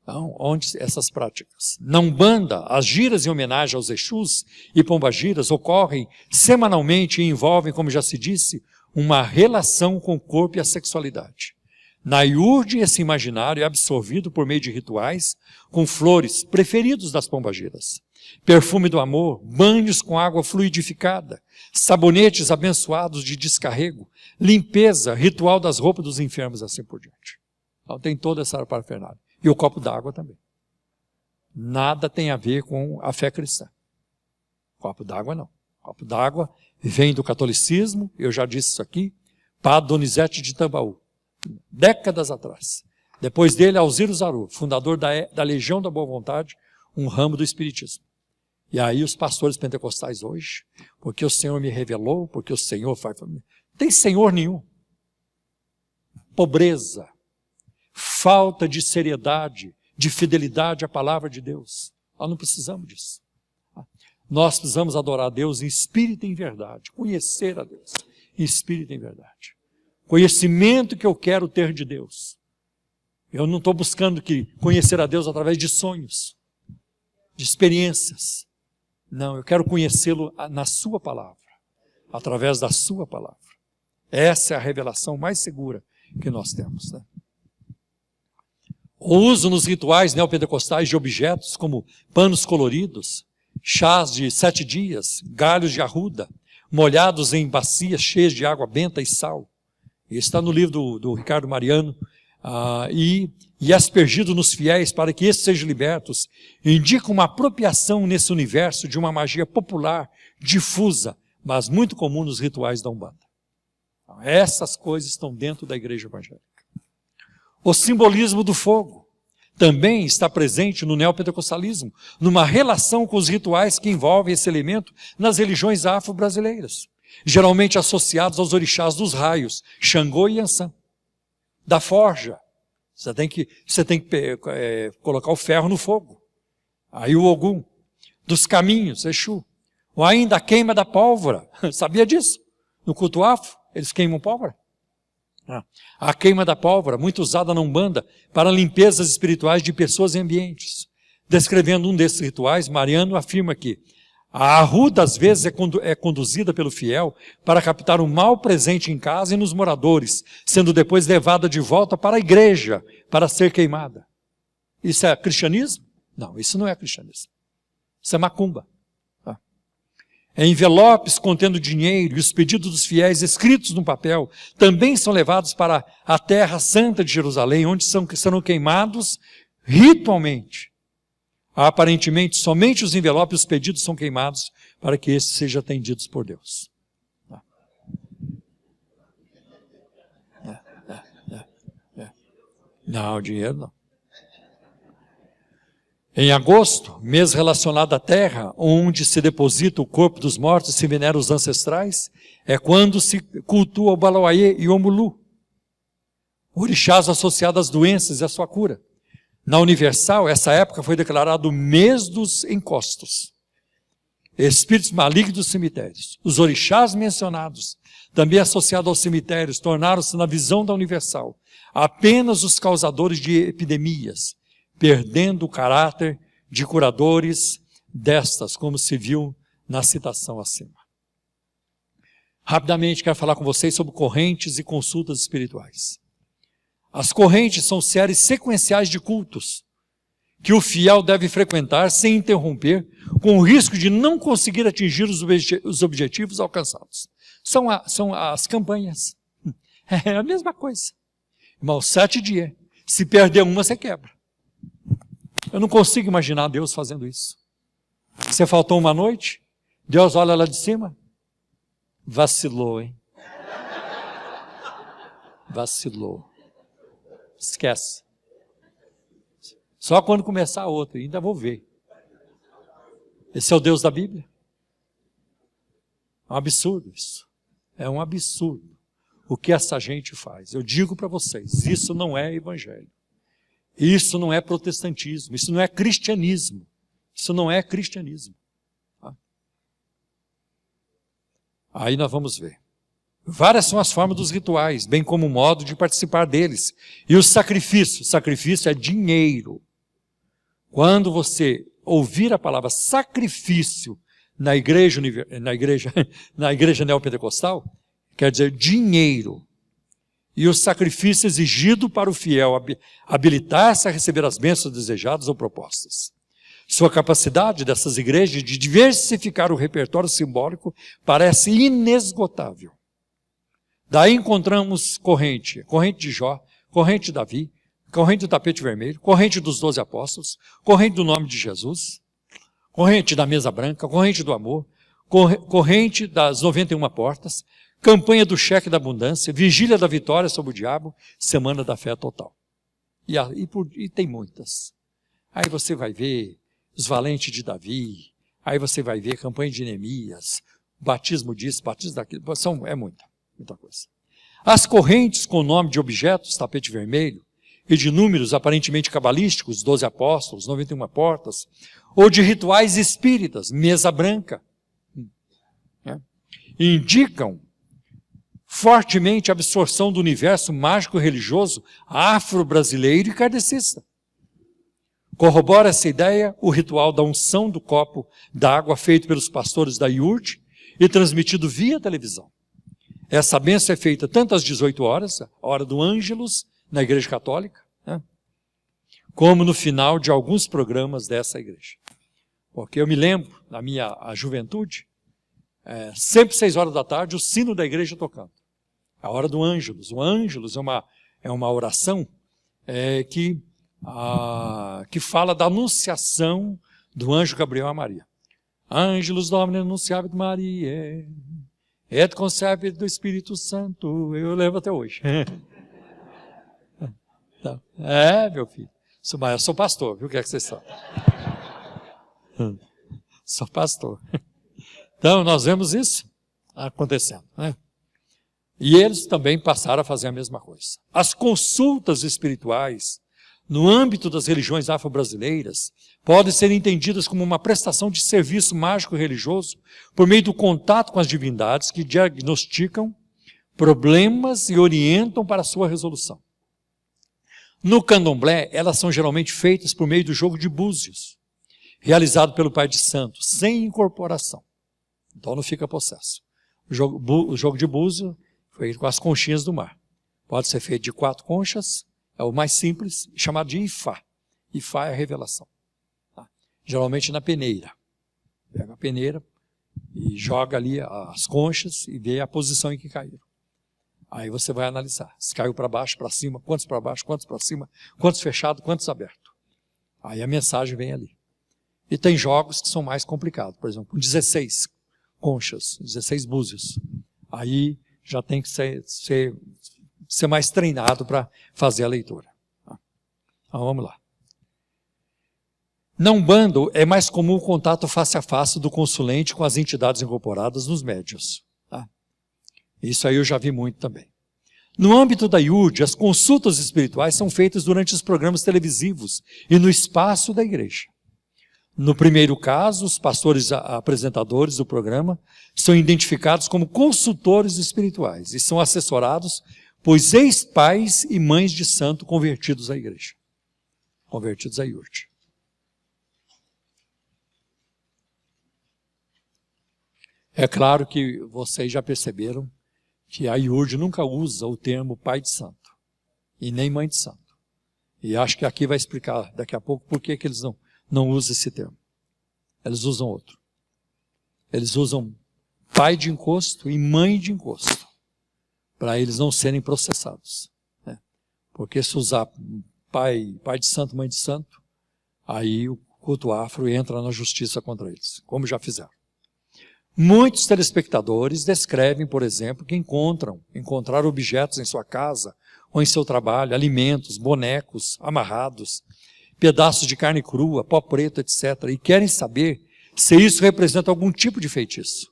Então, onde essas práticas? Na Umbanda, as giras em homenagem aos Exus e pombagiras ocorrem semanalmente e envolvem, como já se disse, uma relação com o corpo e a sexualidade. Na Iurde, esse imaginário é absorvido por meio de rituais com flores preferidos das pombagiras, perfume do amor, banhos com água fluidificada, sabonetes abençoados de descarrego, limpeza, ritual das roupas dos enfermos, assim por diante. Então tem toda essa parafernália. E o copo d'água também. Nada tem a ver com a fé cristã. Copo d'água não. Copo d'água vem do catolicismo, eu já disse isso aqui, Padre Donizete de Tambaú, décadas atrás. Depois dele, Alziro Zaru, fundador da Legião da Boa Vontade, um ramo do Espiritismo. E aí os pastores pentecostais hoje, porque o Senhor me revelou, porque o Senhor faz... Não tem Senhor nenhum. Pobreza, falta de seriedade, de fidelidade à palavra de Deus. Nós não precisamos disso. Nós precisamos adorar a Deus em espírito e em verdade, conhecer a Deus em espírito e em verdade. Conhecimento que eu quero ter de Deus. Eu não estou buscando conhecer a Deus através de sonhos, de experiências. Não, eu quero conhecê-lo na sua palavra, através da sua palavra. Essa é a revelação mais segura que nós temos, né? O uso nos rituais neopentecostais de objetos como panos coloridos, chás de 7 dias, galhos de arruda, molhados em bacias cheias de água benta e sal. Isso está no livro do Ricardo Mariano. E aspergido nos fiéis para que estes sejam libertos, indica uma apropriação nesse universo de uma magia popular, difusa, mas muito comum nos rituais da Umbanda. Essas coisas estão dentro da igreja evangélica. O simbolismo do fogo também está presente no neopentecostalismo, numa relação com os rituais que envolvem esse elemento nas religiões afro-brasileiras, geralmente associados aos orixás dos raios, Xangô e Iansã, da forja. Você tem que colocar o ferro no fogo. Aí o Ogum, dos caminhos, Exu. Ou ainda a queima da pólvora. Sabia disso? No culto afro, eles queimam pólvora. A queima da pólvora, muito usada na Umbanda para limpezas espirituais de pessoas e ambientes. Descrevendo um desses rituais, Mariano afirma que a arruda às vezes é conduzida pelo fiel para captar um mal presente em casa e nos moradores, sendo depois levada de volta para a igreja para ser queimada. Isso é cristianismo? Não, isso não é cristianismo. Isso é macumba. Envelopes contendo dinheiro e os pedidos dos fiéis escritos no papel também são levados para a terra santa de Jerusalém, onde serão queimados ritualmente. Aparentemente, somente os envelopes e os pedidos são queimados para que estes sejam atendidos por Deus. Não, dinheiro não. Em agosto, mês relacionado à terra, onde se deposita o corpo dos mortos e se venera os ancestrais, é quando se cultua o Baloaê e o Omulu, orixás associados às doenças e à sua cura. Na Universal, essa época foi declarado o mês dos encostos. Espíritos malignos dos cemitérios. Os orixás mencionados, também associados aos cemitérios, tornaram-se na visão da Universal apenas os causadores de epidemias, perdendo o caráter de curadores destas, como se viu na citação acima. Rapidamente quero falar com vocês sobre correntes e consultas espirituais. As correntes são séries sequenciais de cultos que o fiel deve frequentar sem interromper, com o risco de não conseguir atingir os objetivos alcançados. São as campanhas. É a mesma coisa. Irmão, 7 dias. Se perder uma, você quebra. Eu não consigo imaginar Deus fazendo isso. Você faltou uma noite, Deus olha lá de cima, vacilou, hein? Vacilou. Esquece. Só quando começar a outra, ainda vou ver. Esse é o Deus da Bíblia? É um absurdo isso. É um absurdo o que essa gente faz. Eu digo para vocês, isso não é evangelho. Isso não é protestantismo, isso não é cristianismo. Isso não é cristianismo. Aí nós vamos ver. Várias são as formas dos rituais, bem como o modo de participar deles. E o sacrifício. Sacrifício é dinheiro. Quando você ouvir a palavra sacrifício na igreja neopentecostal, quer dizer dinheiro. E o sacrifício exigido para o fiel habilitar-se a receber as bênçãos desejadas ou propostas. Sua capacidade dessas igrejas de diversificar o repertório simbólico parece inesgotável. Daí encontramos corrente de Jó, corrente de Davi, corrente do tapete vermelho, corrente dos 12 apóstolos, corrente do nome de Jesus, corrente da mesa branca, corrente do amor, corrente das 91 portas, campanha do cheque da abundância, vigília da vitória sobre o diabo, semana da fé total. E tem muitas. Aí você vai ver os valentes de Davi, aí você vai ver campanha de Neemias, batismo disso, batismo daquilo, é muita coisa. As correntes com o nome de objetos, tapete vermelho, e de números aparentemente cabalísticos, 12 apóstolos, 91 portas, ou de rituais espíritas, mesa branca, indicam fortemente a absorção do universo mágico e religioso afro-brasileiro e kardecista. Corrobora essa ideia o ritual da unção do copo d'água feito pelos pastores da IURD e transmitido via televisão. Essa bênção é feita tanto às 18 horas, a hora do Ângelus, na Igreja Católica, como no final de alguns programas dessa igreja. Porque eu me lembro, na minha juventude, sempre 6 horas da tarde, o sino da igreja tocando. A hora do Ângelus. O Ângelus é uma oração que fala da anunciação do anjo Gabriel a Maria. Ângelus Domini annunciavit Mariae, et concepit do Espírito Santo. Eu lembro até hoje. Meu filho. Eu sou pastor, viu o que é que vocês sabem? Sou pastor. Então, nós vemos isso acontecendo, né? E eles também passaram a fazer a mesma coisa. As consultas espirituais, no âmbito das religiões afro-brasileiras, podem ser entendidas como uma prestação de serviço mágico religioso por meio do contato com as divindades que diagnosticam problemas e orientam para a sua resolução. No candomblé, elas são geralmente feitas por meio do jogo de búzios, realizado pelo pai de santo, sem incorporação. Então não fica possesso. O jogo de búzio feito com as conchinhas do mar. Pode ser feito de 4 conchas, é o mais simples, chamado de Ifá. Ifá é a revelação. Tá? Geralmente na peneira. Pega a peneira e joga ali as conchas e vê a posição em que caíram. Aí você vai analisar. Se caiu para baixo, para cima, quantos para baixo, quantos para cima, quantos fechados, quantos abertos. Aí a mensagem vem ali. E tem jogos que são mais complicados. Por exemplo, com 16 conchas, 16 búzios. Aí já tem que ser mais treinado para fazer a leitura. Então vamos lá. Na Umbanda é mais comum o contato face a face do consulente com as entidades incorporadas nos médiuns. Tá? Isso aí eu já vi muito também. No âmbito da IURD, as consultas espirituais são feitas durante os programas televisivos e no espaço da igreja. No primeiro caso, os pastores apresentadores do programa são identificados como consultores espirituais e são assessorados por ex-pais e mães de santo convertidos à igreja, convertidos à IURD. É claro que vocês já perceberam que a IURD nunca usa o termo pai de santo e nem mãe de santo. E acho que aqui vai explicar daqui a pouco por que eles não usam esse termo. Eles usam outro. Eles usam pai de encosto e mãe de encosto, para eles não serem processados. Né? Porque se usar pai de santo, mãe de santo, aí o culto afro entra na justiça contra eles, como já fizeram. Muitos telespectadores descrevem, por exemplo, que encontraram objetos em sua casa ou em seu trabalho, alimentos, bonecos amarrados, pedaços de carne crua, pó preto, etc. E querem saber se isso representa algum tipo de feitiço.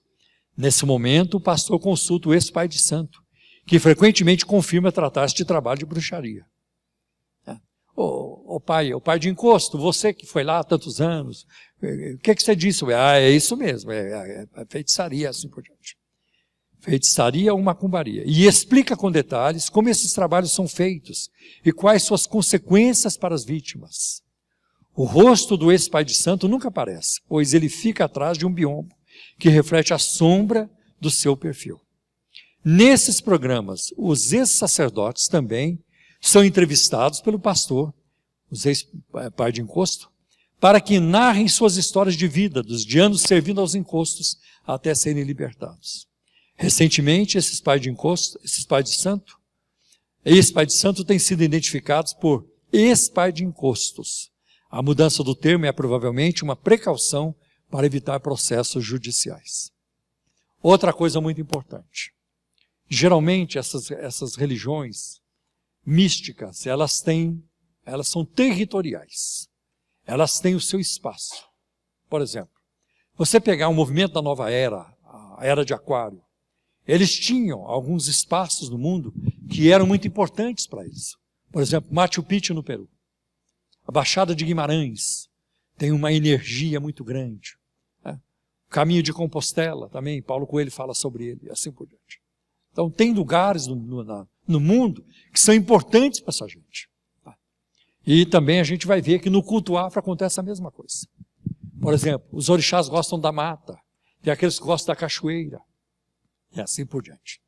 Nesse momento, o pastor consulta o ex-pai de santo, que frequentemente confirma tratar-se de trabalho de bruxaria. O pai de encosto, você que foi lá há tantos anos, o que você disse? É isso mesmo, é feitiçaria, assim por diante. Feitiçaria ou macumbaria. E explica com detalhes como esses trabalhos são feitos e quais suas consequências para as vítimas. O rosto do ex-pai de santo nunca aparece, pois ele fica atrás de um biombo que reflete a sombra do seu perfil. Nesses programas, os ex-sacerdotes também são entrevistados pelo pastor, os ex-pai de encosto, para que narrem suas histórias de vida, de anos servindo aos encostos, até serem libertados. Recentemente, esses pais de encosto, esses pais de santo, ex-pai de santo têm sido identificados por ex-pai de encostos. A mudança do termo é provavelmente uma precaução para evitar processos judiciais. Outra coisa muito importante. Geralmente, essas religiões místicas, elas são territoriais. Elas têm o seu espaço. Por exemplo, você pegar o movimento da nova era, a era de Aquário, eles tinham alguns espaços no mundo que eram muito importantes para eles. Por exemplo, Machu Picchu no Peru. A Baixada de Guimarães tem uma energia muito grande. O Caminho de Compostela também, Paulo Coelho fala sobre ele, e assim por diante. Então tem lugares no mundo que são importantes para essa gente. E também a gente vai ver que no culto afro acontece a mesma coisa. Por exemplo, os orixás gostam da mata, tem aqueles que gostam da cachoeira, e assim por diante.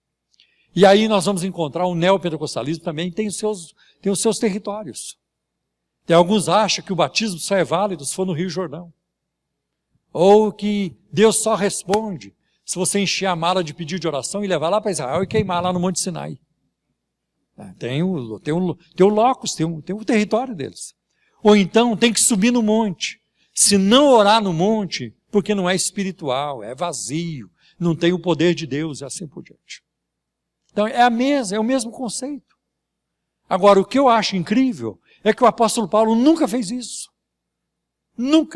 E aí nós vamos encontrar o neopentecostalismo também tem os seus territórios. Tem alguns que acham que o batismo só é válido se for no Rio Jordão. Ou que Deus só responde se você encher a mala de pedido de oração e levar lá para Israel e queimar lá no Monte Sinai. Tem o locus, tem o território deles. Ou então tem que subir no monte. Se não orar no monte, porque não é espiritual, é vazio, não tem o poder de Deus e assim por diante. Então é o mesmo conceito. Agora, o que eu acho incrível é que o apóstolo Paulo nunca fez isso.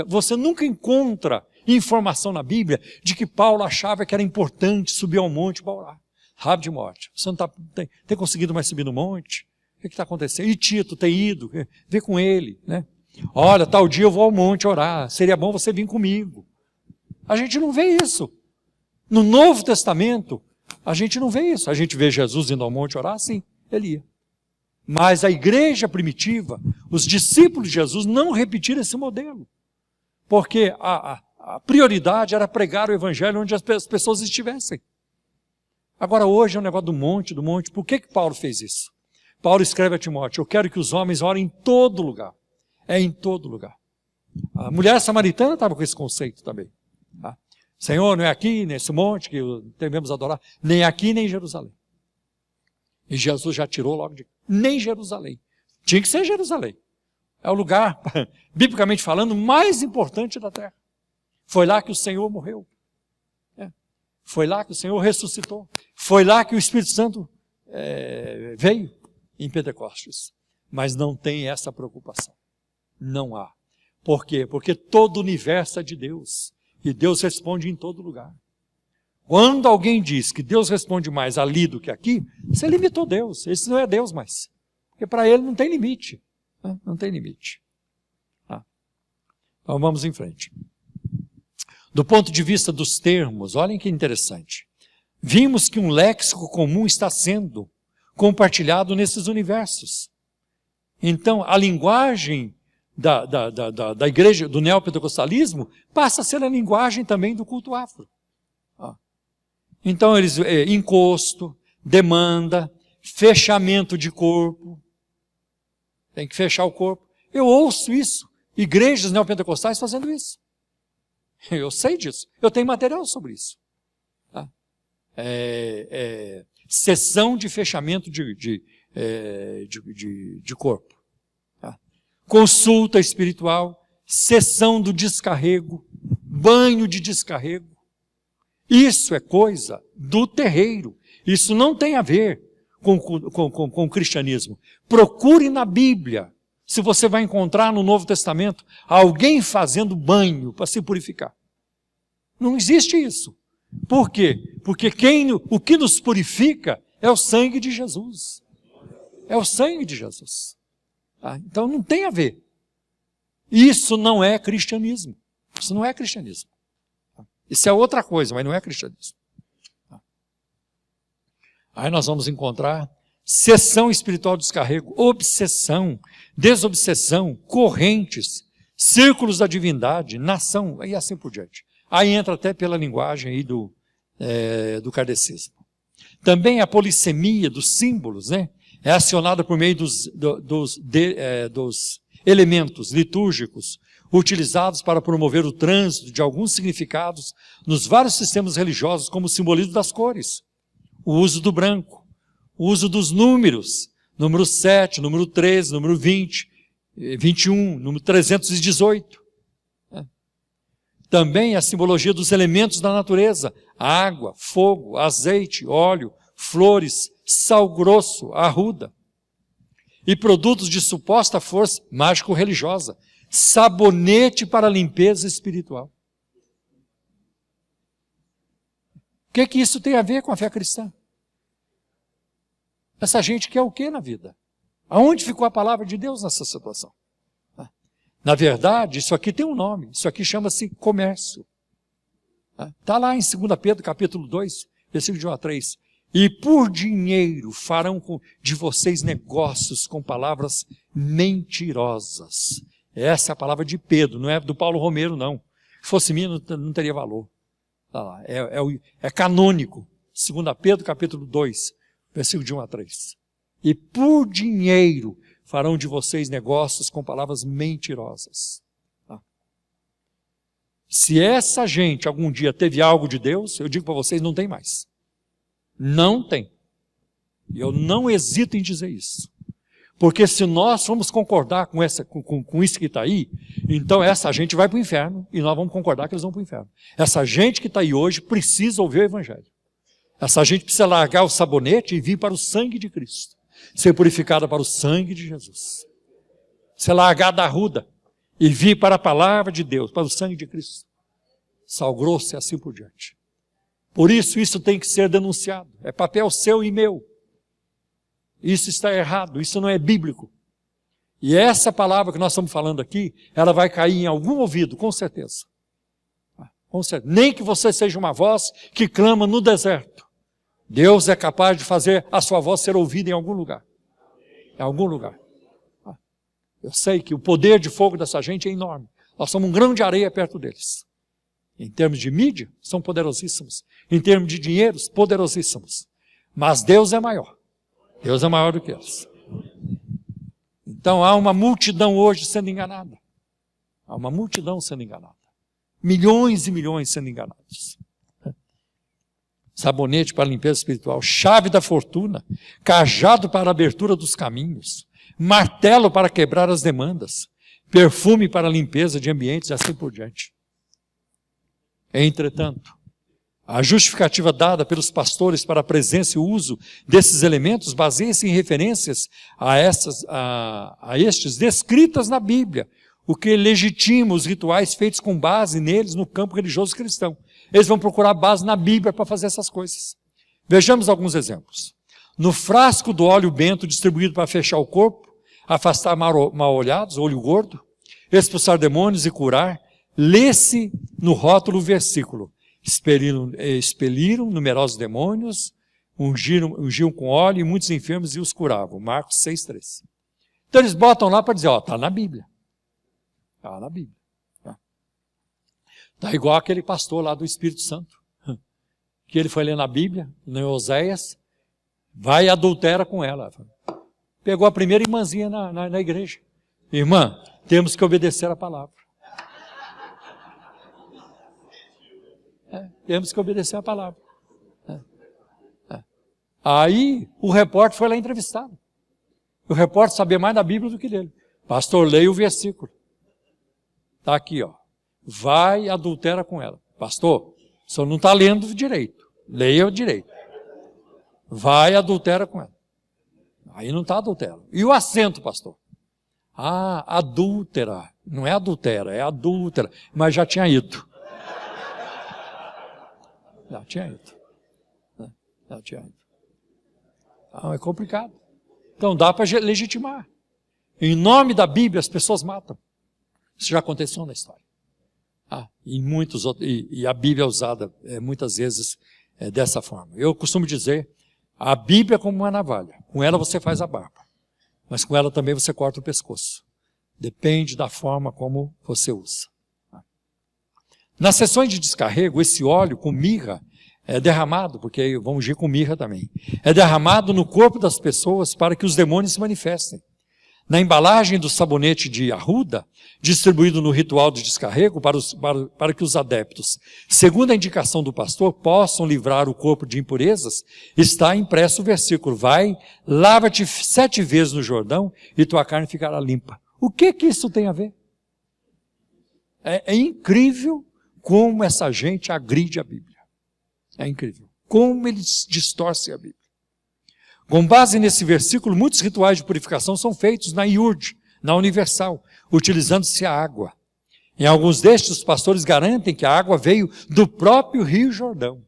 Você nunca encontra informação na Bíblia de que Paulo achava que era importante subir ao monte para orar. Rabo de morte. Você não tem conseguido mais subir no monte? O que está acontecendo? E Tito tem ido? Vê com ele, né? Olha, tal dia eu vou ao monte orar. Seria bom você vir comigo. A gente não vê isso. No Novo Testamento, a gente não vê isso. A gente vê Jesus indo ao monte orar? Sim, ele ia. Mas a igreja primitiva, os discípulos de Jesus não repetiram esse modelo. Porque a prioridade era pregar o evangelho onde as pessoas estivessem. Agora hoje é um negócio do monte. Por que Paulo fez isso? Paulo escreve a Timóteo: eu quero que os homens orem em todo lugar. É em todo lugar. A mulher samaritana estava com esse conceito também. Tá? Senhor, não é aqui, nesse monte que devemos adorar, nem aqui, nem em Jerusalém. E Jesus já tirou logo de... Nem Jerusalém. Tinha que ser Jerusalém. É o lugar, biblicamente falando, mais importante da terra. Foi lá que o Senhor morreu. Foi lá que o Senhor ressuscitou. Foi lá que o Espírito Santo veio em Pentecostes. Mas não tem essa preocupação. Não há. Por quê? Porque todo o universo é de Deus. E Deus responde em todo lugar. Quando alguém diz que Deus responde mais ali do que aqui, você limitou Deus. Esse não é Deus mais. Porque para ele não tem limite. Não tem limite. Então vamos em frente. Do ponto de vista dos termos, olhem que interessante. Vimos que um léxico comum está sendo compartilhado nesses universos. Então, a linguagem da igreja, do neopentecostalismo, passa a ser a linguagem também do culto afro. Então, eles, encosto, demanda, fechamento de corpo. Tem que fechar o corpo. Eu ouço isso. Igrejas neopentecostais fazendo isso. Eu sei disso. Eu tenho material sobre isso. Tá? Sessão de fechamento de corpo. Tá? Consulta espiritual. Sessão do descarrego. Banho de descarrego. Isso é coisa do terreiro. Isso não tem a ver com o cristianismo. Procure na Bíblia, se você vai encontrar no Novo Testamento, alguém fazendo banho para se purificar. Não existe isso. Por quê? Porque o que nos purifica é o sangue de Jesus. É o sangue de Jesus. Tá? Então não tem a ver. Isso não é cristianismo. Isso não é cristianismo. Isso é outra coisa, mas não é cristianismo. Aí nós vamos encontrar sessão espiritual de descarrego, obsessão, desobsessão, correntes, círculos da divindade, nação, e assim por diante. Aí entra até pela linguagem aí do kardecismo. Também a polissemia dos símbolos, né, é acionada por meio dos elementos litúrgicos utilizados para promover o trânsito de alguns significados nos vários sistemas religiosos, como o simbolismo das cores, o uso do branco, o uso dos números, número 7, número 13, número 20, 21, número 318. Também a simbologia dos elementos da natureza, água, fogo, azeite, óleo, flores, sal grosso, arruda. E produtos de suposta força mágico-religiosa, sabonete para limpeza espiritual. O que isso tem a ver com a fé cristã? Essa gente quer o que na vida? Aonde ficou a palavra de Deus nessa situação? Na verdade, isso aqui tem um nome. Isso aqui chama-se comércio. Está lá em 2 Pedro, capítulo 2, versículo de 1 a 3. E por dinheiro farão de vocês negócios com palavras mentirosas. Essa é a palavra de Pedro, não é do Paulo Romero, não. Se fosse minha, não teria valor. Tá lá, é canônico. 2 Pedro, capítulo 2, versículo de 1 a 3. E por dinheiro farão de vocês negócios com palavras mentirosas. Tá? Se essa gente algum dia teve algo de Deus, eu digo para vocês, não tem mais. Não tem. E eu não hesito em dizer isso. Porque se nós formos concordar com isso que está aí, então essa gente vai para o inferno e nós vamos concordar que eles vão para o inferno. Essa gente que está aí hoje precisa ouvir o Evangelho. Essa gente precisa largar o sabonete e vir para o sangue de Cristo. Ser purificada para o sangue de Jesus. Ser largar da arruda e vir para a palavra de Deus, para o sangue de Cristo. Sal grosso e assim por diante. Por isso tem que ser denunciado. É papel seu e meu. Isso está errado, isso não é bíblico. E essa palavra que nós estamos falando aqui, ela vai cair em algum ouvido, com certeza. Com certeza. Nem que você seja uma voz que clama no deserto. Deus é capaz de fazer a sua voz ser ouvida em algum lugar. Em algum lugar. Eu sei que o poder de fogo dessa gente é enorme. Nós somos um grão de areia perto deles. Em termos de mídia, são poderosíssimos. Em termos de dinheiros, poderosíssimos. Mas Deus é maior. Deus é maior do que eles. Então há uma multidão hoje sendo enganada. Há uma multidão sendo enganada. Milhões e milhões sendo enganados. Sabonete para limpeza espiritual, chave da fortuna, cajado para a abertura dos caminhos, martelo para quebrar as demandas, perfume para a limpeza de ambientes e assim por diante. Entretanto, a justificativa dada pelos pastores para a presença e o uso desses elementos baseia-se em referências a estes descritas na Bíblia, o que legitima os rituais feitos com base neles no campo religioso cristão. Eles vão procurar base na Bíblia para fazer essas coisas. Vejamos alguns exemplos. No frasco do óleo bento distribuído para fechar o corpo, afastar mal-olhados, olho gordo, expulsar demônios e curar, lê-se no rótulo o versículo: expeliram numerosos demônios, ungiam com óleo e muitos enfermos e os curavam. Marcos 6,3. Então eles botam lá para dizer, está na Bíblia. Está na Bíblia. Está igual aquele pastor lá do Espírito Santo, que ele foi ler na Bíblia, em Oséias, vai e adultera com ela. Pegou a primeira irmãzinha na igreja. Irmã, temos que obedecer a palavra. Temos que obedecer a palavra. Aí o repórter foi lá entrevistado. O repórter sabia mais da Bíblia do que dele. Pastor, leia o versículo. Está aqui, vai e adultera com ela. Pastor, o senhor não está lendo direito. Leia direito. Vai e adultera com ela. Aí não está adultera. E o acento, pastor? Adúltera. Não é adultera, é adúltera. Mas já tinha ido. Já tinha ido. Então, é complicado. Então dá para legitimar. Em nome da Bíblia as pessoas matam. Isso já aconteceu na história. E a Bíblia é usada muitas vezes dessa forma. Eu costumo dizer, a Bíblia é como uma navalha. Com ela você faz a barba. Mas com ela também você corta o pescoço. Depende da forma como você usa. Nas sessões de descarrego, esse óleo com mirra é derramado, porque vamos ungir com mirra também. É derramado no corpo das pessoas para que os demônios se manifestem. Na embalagem do sabonete de arruda, distribuído no ritual de descarrego para que os adeptos, segundo a indicação do pastor, possam livrar o corpo de impurezas, está impresso o versículo: vai, lava-te 7 vezes no Jordão e tua carne ficará limpa. O que isso tem a ver? É incrível como essa gente agride a Bíblia. É incrível. Como eles distorcem a Bíblia. Com base nesse versículo, muitos rituais de purificação são feitos na IURD, na Universal, utilizando-se a água. Em alguns destes, os pastores garantem que a água veio do próprio Rio Jordão.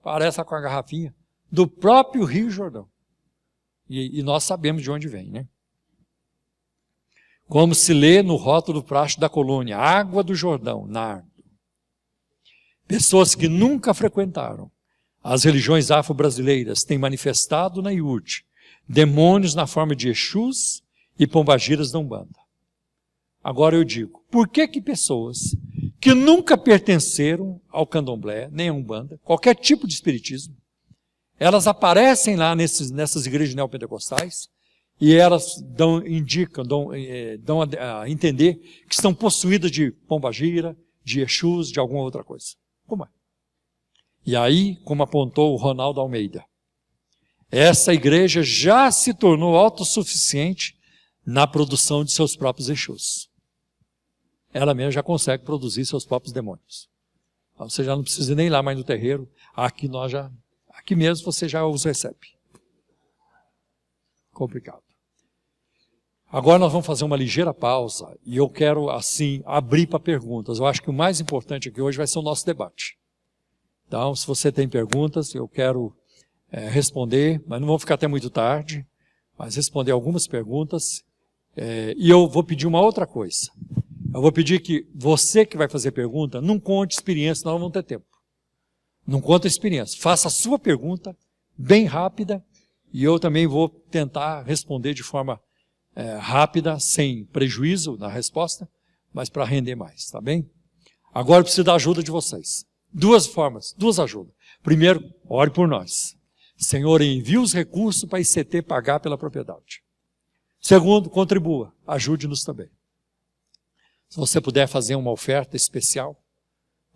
Parece com a garrafinha. Do próprio Rio Jordão. E nós sabemos de onde vem, né? Como se lê no rótulo praxe da colônia, água do Jordão, nardo. Pessoas que nunca frequentaram as religiões afro-brasileiras têm manifestado na IURD demônios na forma de Exus e pombagiras da Umbanda. Agora eu digo, por que pessoas que nunca pertenceram ao candomblé, nem à Umbanda, qualquer tipo de espiritismo, elas aparecem lá nessas igrejas neopentecostais e elas dão a entender que estão possuídas de pombagira, de Exus, de alguma outra coisa. Como é? E aí, como apontou o Ronaldo Almeida, essa igreja já se tornou autossuficiente na produção de seus próprios Exus. Ela mesma já consegue produzir seus próprios demônios. Então, você já não precisa nem ir lá mais no terreiro. Aqui mesmo você já os recebe. Complicado. Agora nós vamos fazer uma ligeira pausa e eu quero, assim, abrir para perguntas. Eu acho que o mais importante aqui hoje vai ser o nosso debate. Então, se você tem perguntas, eu quero responder, mas não vamos ficar até muito tarde, mas responder algumas perguntas. E eu vou pedir uma outra coisa. Eu vou pedir que você que vai fazer pergunta, não conte experiência, senão não vamos ter tempo. Não conta experiência. Faça a sua pergunta, bem rápida, e eu também vou tentar responder de forma rápida, sem prejuízo na resposta, mas para render mais, tá bem? Agora eu preciso da ajuda de vocês. Duas formas, duas ajudas. Primeiro, ore por nós. Senhor, envie os recursos para a ICT pagar pela propriedade. Segundo, contribua, ajude-nos também. Se você puder fazer uma oferta especial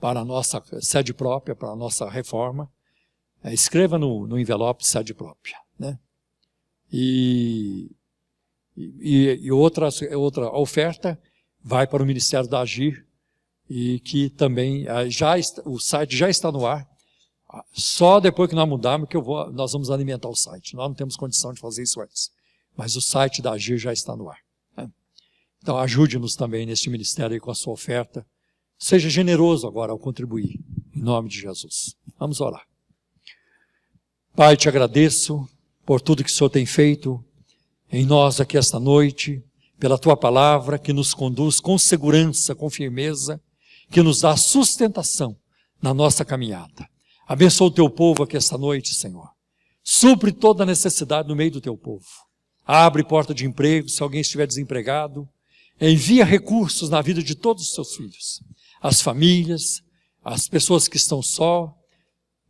para a nossa sede própria, para a nossa reforma, escreva no envelope sede própria, né? E outra oferta vai para o Ministério da Agir, e que também o site já está no ar. Só depois que nós mudarmos que nós vamos alimentar o site. Nós não temos condição de fazer isso antes. Mas o site da Agir já está no ar. Né? Então ajude-nos também neste ministério aí com a sua oferta. Seja generoso agora ao contribuir. Em nome de Jesus. Vamos orar. Pai, te agradeço por tudo que o Senhor tem feito em nós aqui esta noite, pela tua palavra que nos conduz com segurança, com firmeza, que nos dá sustentação na nossa caminhada. Abençoa o teu povo aqui esta noite, Senhor. Supre toda a necessidade no meio do teu povo. Abre porta de emprego, se alguém estiver desempregado. Envia recursos na vida de todos os teus filhos. As famílias, as pessoas que estão só.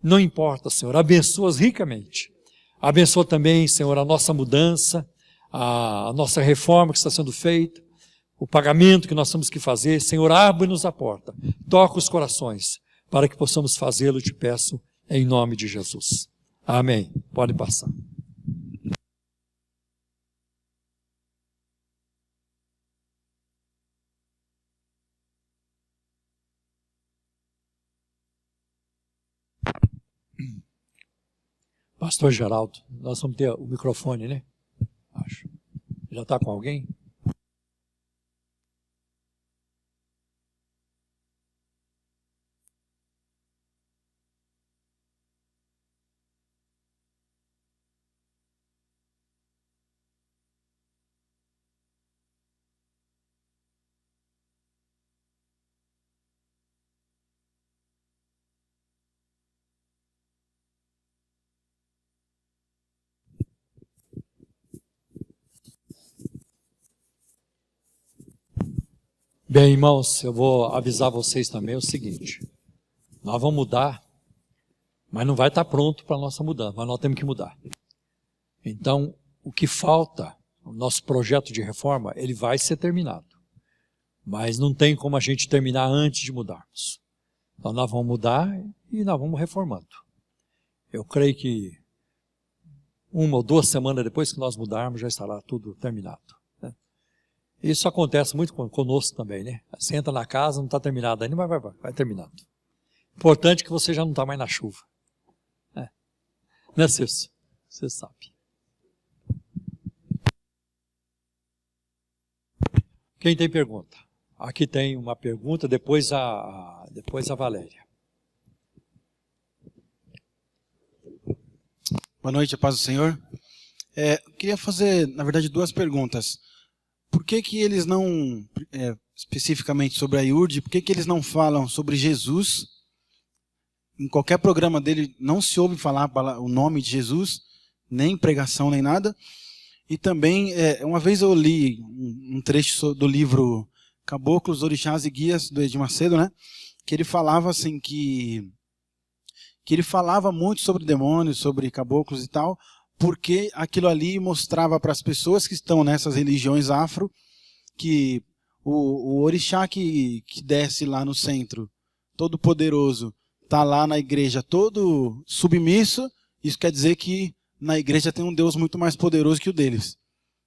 Não importa, Senhor. Abençoa-as ricamente. Abençoa também, Senhor, a nossa mudança, a nossa reforma que está sendo feita, o pagamento que nós temos que fazer. Senhor, abre-nos a porta. Toca os corações. Para que possamos fazê-lo, te peço, em nome de Jesus. Amém. Pode passar. Pastor Geraldo, nós vamos ter o microfone, né? Acho. Já está com alguém? Bem, irmãos, eu vou avisar vocês também o seguinte. Nós vamos mudar, mas não vai estar pronto para a nossa mudança, mas nós temos que mudar. Então, o que falta, o nosso projeto de reforma, ele vai ser terminado. Mas não tem como a gente terminar antes de mudarmos. Então nós vamos mudar e nós vamos reformando. Eu creio que 1 ou 2 semanas depois que nós mudarmos, já estará tudo terminado. Isso acontece muito conosco também, né? Você entra na casa, não está terminado ainda, mas vai terminando. Importante que você já não está mais na chuva. Né, Cício? Você sabe. Quem tem pergunta? Aqui tem uma pergunta, depois a Valéria. Boa noite, a paz do Senhor. Queria fazer, na verdade, 2 perguntas. Por que eles não, especificamente sobre a IURD, por que eles não falam sobre Jesus? Em qualquer programa dele não se ouve falar o nome de Jesus, nem pregação, nem nada. E também, uma vez eu li um trecho do livro Caboclos, Orixás e Guias, do Edir Macedo, né? Que ele falava assim que ele falava muito sobre demônios, sobre caboclos e tal, porque aquilo ali mostrava para as pessoas que estão nessas religiões afro que o orixá que desce lá no centro, todo poderoso, está lá na igreja todo submisso, isso quer dizer que na igreja tem um Deus muito mais poderoso que o deles.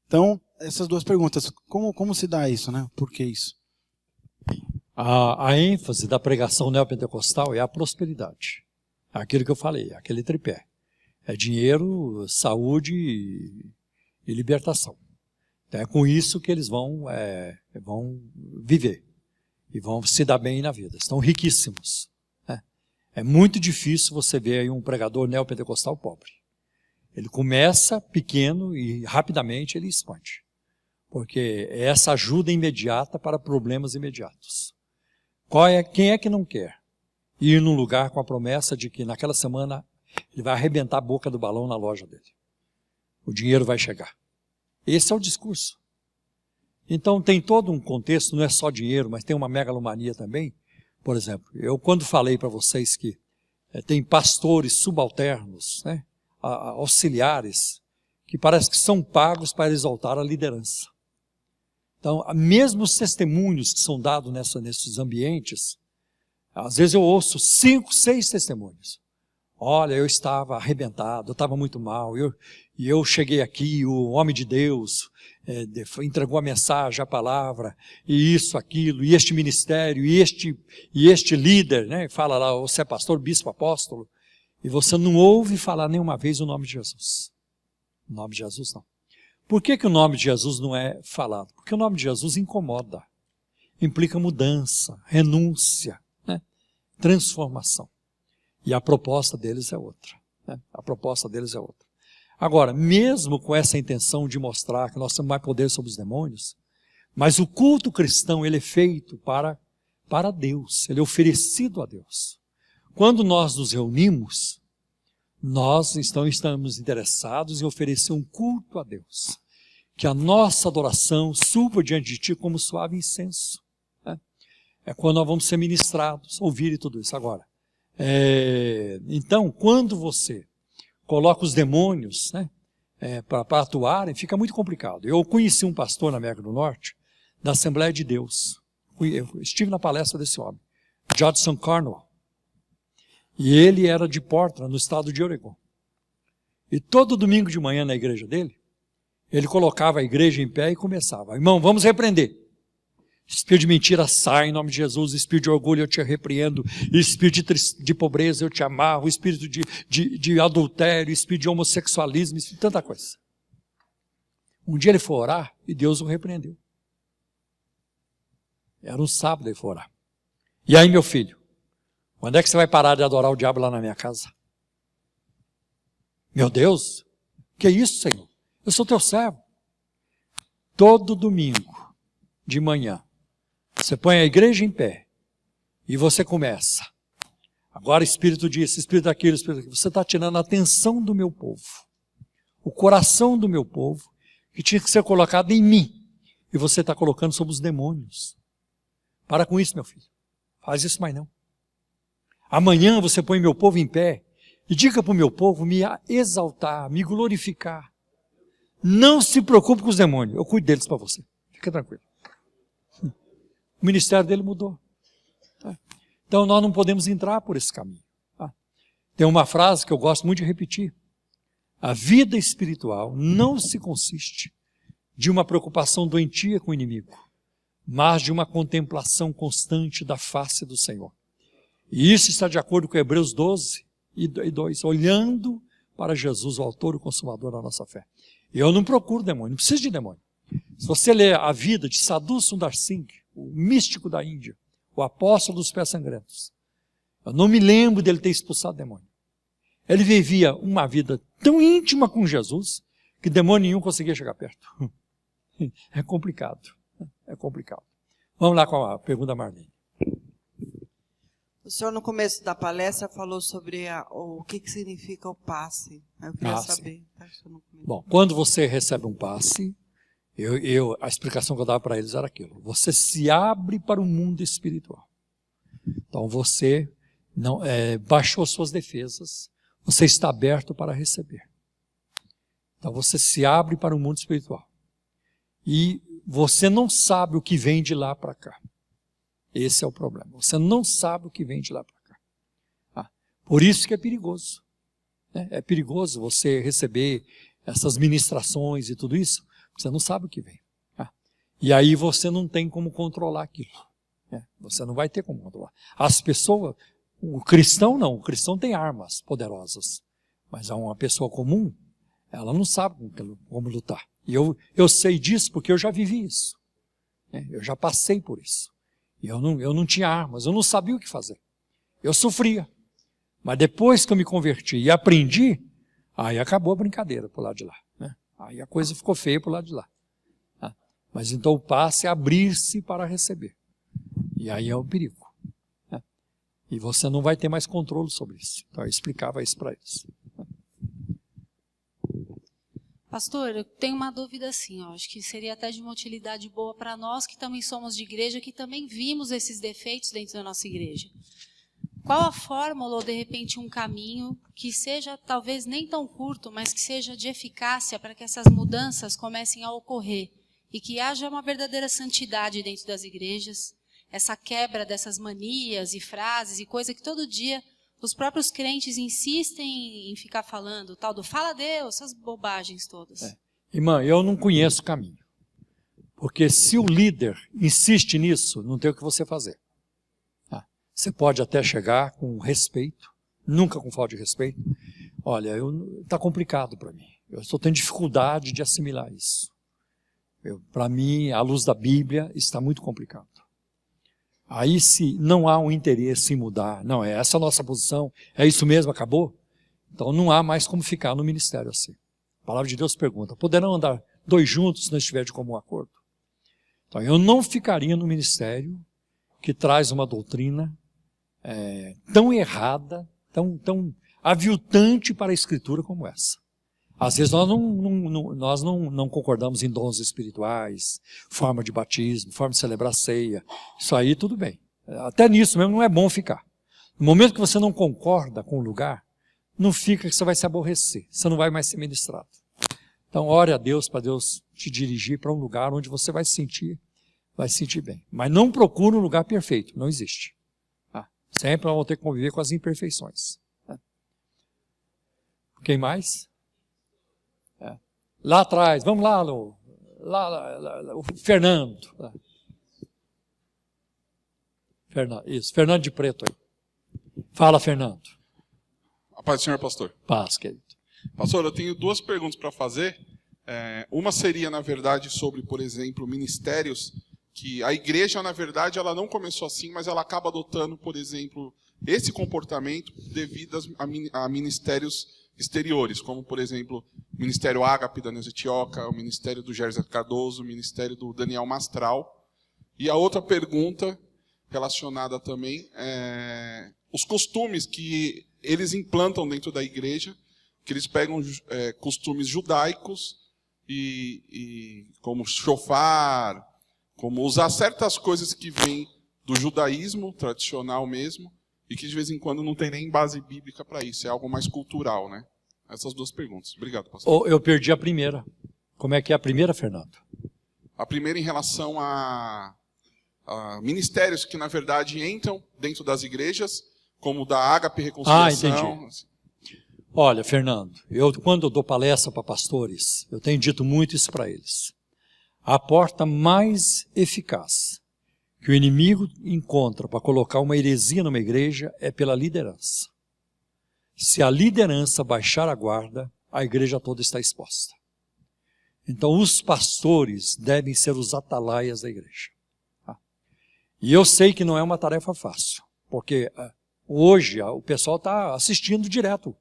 Então, essas duas perguntas, como se dá isso, né? Por que isso? A ênfase da pregação neopentecostal é a prosperidade. É aquilo que eu falei, aquele tripé. É dinheiro, saúde e libertação. Então é com isso que eles vão viver. E vão se dar bem na vida. Estão riquíssimos. Né? É muito difícil você ver aí um pregador neopentecostal pobre. Ele começa pequeno e rapidamente ele expande. Porque é essa ajuda imediata para problemas imediatos. Quem é que não quer ir num lugar com a promessa de que naquela semana ele vai arrebentar a boca do balão na loja dele? O dinheiro vai chegar. Esse é o discurso. Então tem todo um contexto, não é só dinheiro, mas tem uma megalomania também. Por exemplo, eu quando falei para vocês que tem pastores subalternos, né, auxiliares, que parece que são pagos para exaltar a liderança. Então, mesmo os testemunhos que são dados nesses ambientes, às vezes eu ouço 5, 6 testemunhos. Olha, eu estava arrebentado, eu estava muito mal, e eu cheguei aqui, o homem de Deus entregou a mensagem, a palavra, e isso, aquilo, e este ministério, e este líder, né? Fala lá, você é pastor, bispo, apóstolo, e você não ouve falar nenhuma vez o nome de Jesus. O nome de Jesus não. Por que o nome de Jesus não é falado? Porque o nome de Jesus incomoda, implica mudança, renúncia, né? Transformação. E a proposta deles é outra. Né? A proposta deles é outra. Agora, mesmo com essa intenção de mostrar que nós temos mais poder sobre os demônios, mas o culto cristão ele é feito para Deus, ele é oferecido a Deus. Quando nós nos reunimos, nós estamos interessados em oferecer um culto a Deus. Que a nossa adoração suba diante de Ti como suave incenso. Né? É quando nós vamos ser ministrados, ouvir e tudo isso. Agora, então, quando você coloca os demônios, né, para atuarem, fica muito complicado. Eu conheci um pastor na América do Norte, da Assembleia de Deus. Eu estive na palestra desse homem, Judson Cornwall. E ele era de Portland, no estado de Oregon. E todo domingo de manhã na igreja dele, ele colocava a igreja em pé e começava. Irmão, vamos repreender. Espírito de mentira sai em nome de Jesus. Espírito de orgulho eu te repreendo. Espírito de pobreza eu te amarro. Espírito de adultério. Espírito de homossexualismo. Espírito de tanta coisa. Um dia ele foi orar e Deus o repreendeu. Era um sábado ele foi orar. E aí, meu filho, quando é que você vai parar de adorar o diabo lá na minha casa? Meu Deus, que é isso, Senhor? Eu sou teu servo. Todo domingo, de manhã, você põe a igreja em pé e você começa. Agora espírito disso, espírito daquilo, espírito daquilo. Você está tirando a atenção do meu povo. O coração do meu povo, que tinha que ser colocado em mim. E você está colocando sobre os demônios. Para com isso, meu filho. Faz isso mais não. Amanhã você põe meu povo em pé e diga para o meu povo me exaltar, me glorificar. Não se preocupe com os demônios, eu cuido deles para você. Fica tranquilo. O ministério dele mudou. Então nós não podemos entrar por esse caminho. Tem uma frase que eu gosto muito de repetir. A vida espiritual não se consiste de uma preocupação doentia com o inimigo, mas de uma contemplação constante da face do Senhor. E isso está de acordo com Hebreus 12 e 2, olhando para Jesus, o autor e o consumador da nossa fé. Eu não procuro demônio, não preciso de demônio. Se você ler a vida de Sadhu Sundar Singh, o místico da Índia, o apóstolo dos pés sangrentos, eu não me lembro dele ter expulsado demônio. Ele vivia uma vida tão íntima com Jesus, que demônio nenhum conseguia chegar perto. É complicado, é complicado. Vamos lá com a pergunta da Marlene. O senhor, no começo da palestra, falou sobre o que significa o passe. Eu queria saber. Bom, quando você recebe um passe, a explicação que eu dava para eles era aquilo. Você se abre para o mundo espiritual. Então você não baixou suas defesas, você está aberto para receber. Então você se abre para o mundo espiritual. E você não sabe o que vem de lá para cá. Esse é o problema. Você não sabe o que vem de lá para cá. Por isso que é perigoso. Né? É perigoso você receber essas ministrações e tudo isso, porque você não sabe o que vem. E aí você não tem como controlar aquilo. Você não vai ter como controlar. As pessoas, o cristão não, o cristão tem armas poderosas. Mas uma pessoa comum, ela não sabe como lutar. E eu sei disso porque eu já vivi isso. Eu já passei por isso. E eu não tinha armas, eu não sabia o que fazer. Eu sofria. Mas depois que eu me converti e aprendi, aí acabou a brincadeira pro lado de lá. Né? Aí a coisa ficou feia pro lado de lá. Mas então o passe é abrir-se para receber. E aí é o perigo. Né? E você não vai ter mais controle sobre isso. Então eu explicava isso para eles. Pastor, eu tenho uma dúvida assim, acho que seria até de uma utilidade boa para nós que também somos de igreja, que também vimos esses defeitos dentro da nossa igreja. Qual a fórmula ou de repente um caminho que seja talvez nem tão curto, mas que seja de eficácia para que essas mudanças comecem a ocorrer e que haja uma verdadeira santidade dentro das igrejas, essa quebra dessas manias e frases e coisa que todo dia os próprios crentes insistem em ficar falando, o tal do fala Deus, essas bobagens todas. Irmã, eu não conheço o caminho. Porque se o líder insiste nisso, não tem o que você fazer. Você pode até chegar com respeito, nunca com falta de respeito. Olha, está complicado para mim. Eu estou tendo dificuldade de assimilar isso. Para mim, à luz da Bíblia, está muito complicado. Aí se não há um interesse em mudar, não, é essa a nossa posição, é isso mesmo, acabou? Então não há mais como ficar no ministério assim. A palavra de Deus pergunta, poderão andar dois juntos se não estiver de comum acordo? Então eu não ficaria no ministério que traz uma doutrina tão errada, tão aviltante para a Escritura como essa. Às vezes nós não concordamos em dons espirituais, forma de batismo, forma de celebrar ceia. Isso aí tudo bem. Até nisso mesmo não é bom ficar. No momento que você não concorda com o lugar, não fica que você vai se aborrecer. Você não vai mais ser ministrado. Então ore a Deus para Deus te dirigir para um lugar onde você vai se sentir bem. Mas não procure um lugar perfeito, não existe. Sempre nós vamos ter que conviver com as imperfeições. Quem mais? Lá atrás, vamos lá, o Fernando. Isso, Fernando de Preto aí. Fala, Fernando. A paz do Senhor, pastor. Paz, querido. Pastor, eu tenho duas perguntas para fazer. Uma seria, na verdade, sobre, por exemplo, ministérios que a igreja, na verdade, ela não começou assim, mas ela acaba adotando, por exemplo, esse comportamento devido a ministérios exteriores, como, por exemplo, o Ministério Ágape da Neuza Etioca, o Ministério do Gerson Cardoso, o Ministério do Daniel Mastral. E a outra pergunta, relacionada também, os costumes que eles implantam dentro da igreja, que eles pegam costumes judaicos, e como shofar, como usar certas coisas que vêm do judaísmo tradicional mesmo, e que de vez em quando não tem nem base bíblica para isso, é algo mais cultural, né? Essas duas perguntas. Obrigado, pastor. Eu perdi a primeira. Como é que é a primeira, Fernando? A primeira em relação a ministérios que, na verdade, entram dentro das igrejas, como o da Ágape Reconciliação. Entendi. Olha, Fernando, quando eu dou palestra para pastores, eu tenho dito muito isso para eles. A porta mais eficaz que o inimigo encontra para colocar uma heresia numa igreja é pela liderança. Se a liderança baixar a guarda, a igreja toda está exposta. Então os pastores devem ser os atalaias da igreja. E eu sei que não é uma tarefa fácil, porque hoje o pessoal está assistindo direto.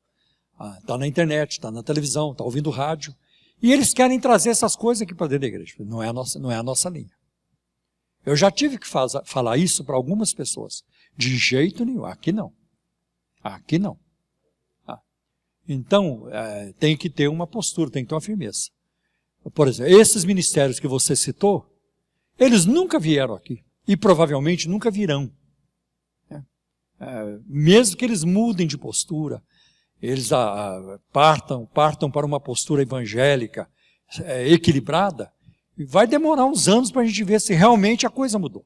Está na internet, está na televisão, está ouvindo rádio. E eles querem trazer essas coisas aqui para dentro da igreja. Não é a nossa linha. Eu já tive que falar isso para algumas pessoas. De jeito nenhum. Aqui não. Aqui não. Então, tem que ter uma postura, tem que ter uma firmeza. Por exemplo, esses ministérios que você citou, eles nunca vieram aqui. E provavelmente nunca virão. Mesmo que eles mudem de postura, eles partam para uma postura evangélica equilibrada, E vai demorar uns anos para a gente ver se realmente a coisa mudou.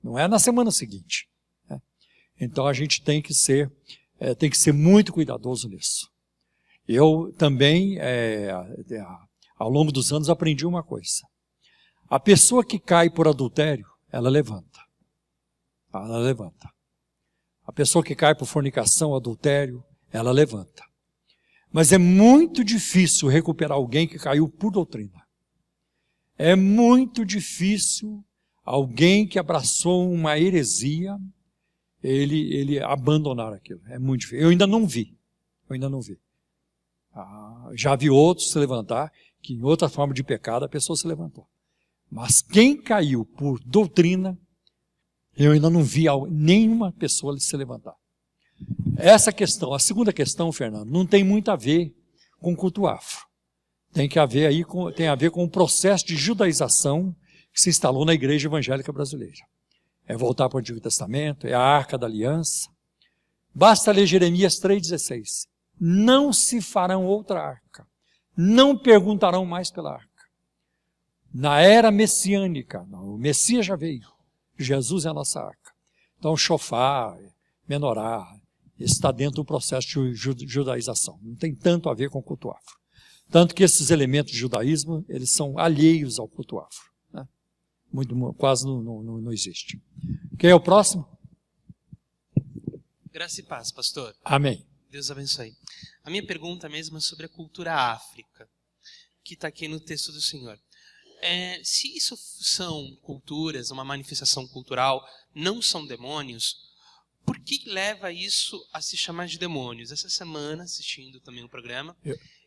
Não é na semana seguinte. Então a gente tem que ser muito cuidadoso nisso. Eu também, ao longo dos anos, aprendi uma coisa. A pessoa que cai por adultério, ela levanta. Ela levanta. A pessoa que cai por fornicação, adultério, ela levanta. Mas é muito difícil recuperar alguém que caiu por doutrina. É muito difícil alguém que abraçou uma heresia, ele abandonar aquilo. É muito difícil. Eu ainda não vi. Já vi outros se levantar, que em outra forma de pecado a pessoa se levantou. Mas quem caiu por doutrina, eu ainda não vi nenhuma pessoa se levantar. Essa questão, a segunda questão, Fernando, não tem muito a ver com o culto afro. Tem a ver com o processo de judaização que se instalou na igreja evangélica brasileira. É voltar para o Antigo Testamento, é a Arca da Aliança. Basta ler Jeremias 3,16. Não se farão outra arca. Não perguntarão mais pela arca. Na era messiânica, o Messias já veio. Jesus é a nossa arca. Então, shofar, menorá, isso está dentro do processo de judaização. Não tem tanto a ver com o culto afro. Tanto que esses elementos de judaísmo, eles são alheios ao culto afro. Né? Quase não existe. Quem é o próximo? Graça e paz, pastor. Amém. Deus abençoe. A minha pergunta mesmo é sobre a cultura África, que está aqui no texto do Senhor. Se isso são culturas, uma manifestação cultural, não são demônios, por que leva isso a se chamar de demônios? Essa semana, assistindo também o programa,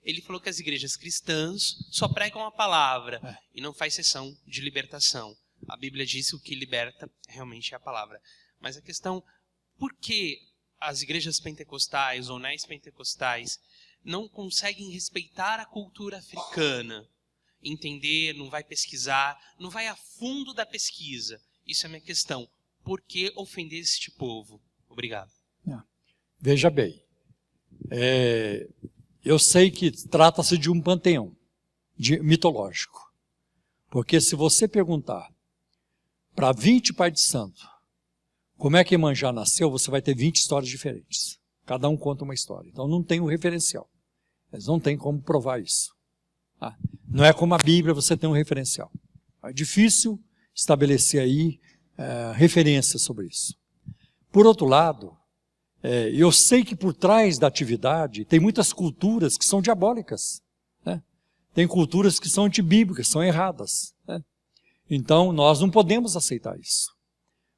ele falou que as igrejas cristãs só pregam a palavra e não faz sessão de libertação. A Bíblia diz que o que liberta realmente é a palavra. Mas a questão, por que as igrejas pentecostais ou neopentecostais não conseguem respeitar a cultura africana? Entender, não vai pesquisar, não vai a fundo da pesquisa. Isso é a minha questão. Por que ofender este povo? Obrigado. Veja bem, eu sei que trata-se de um panteão mitológico. Porque se você perguntar para 20 pais de santo como é que Iemanjá nasceu, você vai ter 20 histórias diferentes. Cada um conta uma história. Então não tem um referencial. Eles não têm como provar isso. Não é como a Bíblia, você tem um referencial. É difícil estabelecer aí referências sobre isso. Por outro lado, eu sei que por trás da atividade tem muitas culturas que são diabólicas. Né? Tem culturas que são antibíblicas, são erradas. Né? Então, nós não podemos aceitar isso.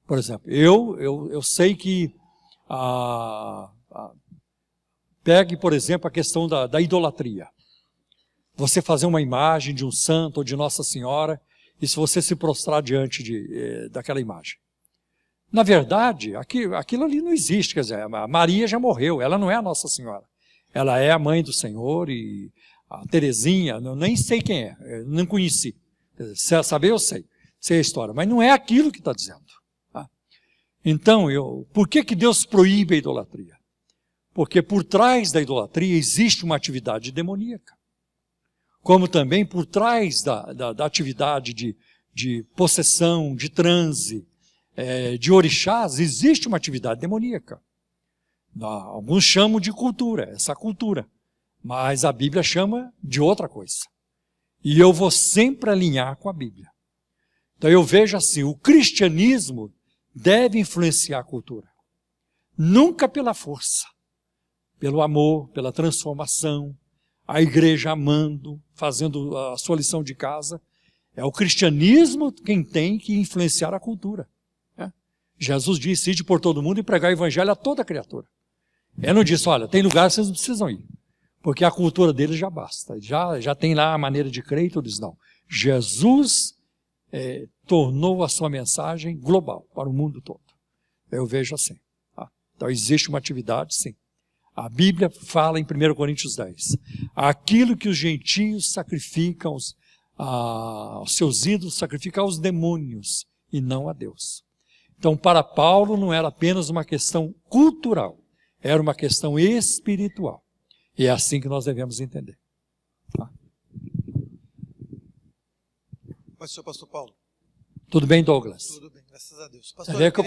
Por exemplo, eu sei que pegue, por exemplo, a questão da idolatria. Você fazer uma imagem de um santo ou de Nossa Senhora, e se você se prostrar diante daquela imagem. Na verdade, aquilo ali não existe, quer dizer, a Maria já morreu, ela não é a Nossa Senhora. Ela é a mãe do Senhor e a Terezinha, eu nem sei quem é, eu não conheci. Saber eu sei a história, mas não é aquilo que está dizendo. Tá? Então, por que Deus proíbe a idolatria? Porque por trás da idolatria existe uma atividade demoníaca. Como também por trás da atividade de possessão, de transe, de orixás, existe uma atividade demoníaca. Alguns chamam de cultura, essa cultura. Mas a Bíblia chama de outra coisa. E eu vou sempre alinhar com a Bíblia. Então eu vejo assim, o cristianismo deve influenciar a cultura. Nunca pela força, pelo amor, pela transformação, a igreja amando, fazendo a sua lição de casa. É o cristianismo quem tem que influenciar a cultura. Jesus disse, ide por todo mundo e pregar o evangelho a toda criatura. Ele não disse, olha, tem lugar que vocês não precisam ir, porque a cultura deles já basta, já tem lá a maneira de crer e tudo isso. Não. Jesus tornou a sua mensagem global, para o mundo todo. Eu vejo assim. Tá? Então existe uma atividade, sim. A Bíblia fala em 1 Coríntios 10, aquilo que os gentios sacrificam aos seus ídolos, sacrificam aos demônios e não a Deus. Então, para Paulo não era apenas uma questão cultural, era uma questão espiritual. E é assim que nós devemos entender. Tá? Paz do Senhor, pastor Paulo. Tudo bem, Douglas? Tudo bem, graças a Deus. Você Pastor, vê que eu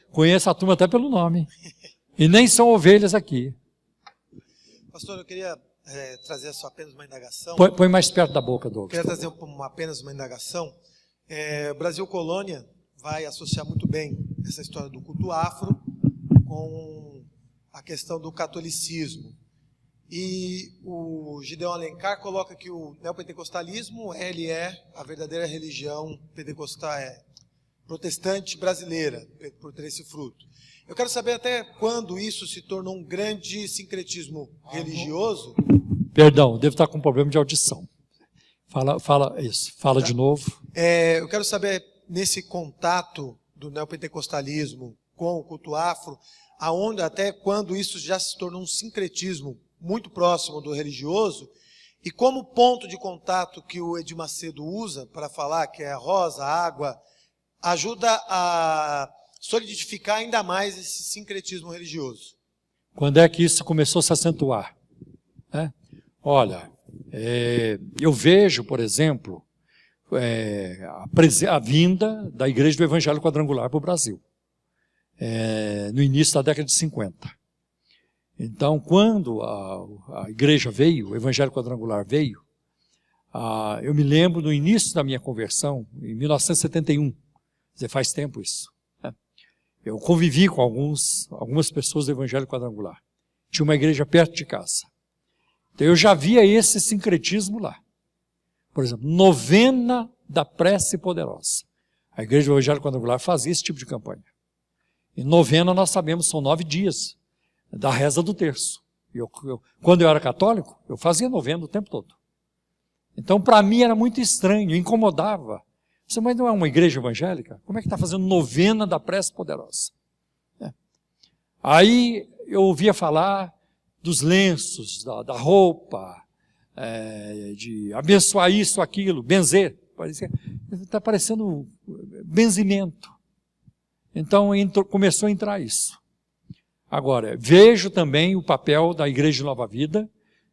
conheço a turma até pelo nome. E nem são ovelhas aqui. Pastor, eu queria trazer só apenas uma indagação. Põe mais perto da boca, Eu Douglas. queria trazer apenas uma indagação. Brasil Colônia vai associar muito bem essa história do culto afro com a questão do catolicismo. E o Gideon Alencar coloca que o neopentecostalismo ele é a verdadeira religião pentecostal, protestante brasileira, por ter esse fruto. Eu quero saber até quando isso se tornou um grande sincretismo religioso. Perdão, devo estar com problema de audição. Fala isso. Fala de novo. Eu quero saber, nesse contato do neopentecostalismo com o culto afro, aonde até quando isso já se tornou um sincretismo muito próximo do religioso, e como ponto de contato que o Edir Macedo usa para falar, que é a rosa, a água, ajuda a solidificar ainda mais esse sincretismo religioso. Quando é que isso começou a se acentuar? Olha, eu vejo, por exemplo, a vinda da Igreja do Evangelho Quadrangular para o Brasil, no início da década de 50. Então, quando a igreja veio, o Evangelho Quadrangular veio, eu me lembro no início da minha conversão, em 1971, quer dizer, faz tempo isso. Eu convivi com algumas pessoas do Evangelho Quadrangular. Tinha uma igreja perto de casa. Então eu já via esse sincretismo lá. Por exemplo, novena da prece poderosa. A igreja do Evangelho Quadrangular fazia esse tipo de campanha. E novena, nós sabemos, são 9 dias da reza do terço. Quando eu era católico, eu fazia novena o tempo todo. Então, para mim, era muito estranho, incomodava. Mas não é uma igreja evangélica? Como é que está fazendo novena da prece poderosa? Aí eu ouvia falar dos lenços, da roupa, de abençoar isso, aquilo, benzer. Está parecendo benzimento. Então começou a entrar isso. Agora, vejo também o papel da Igreja de Nova Vida.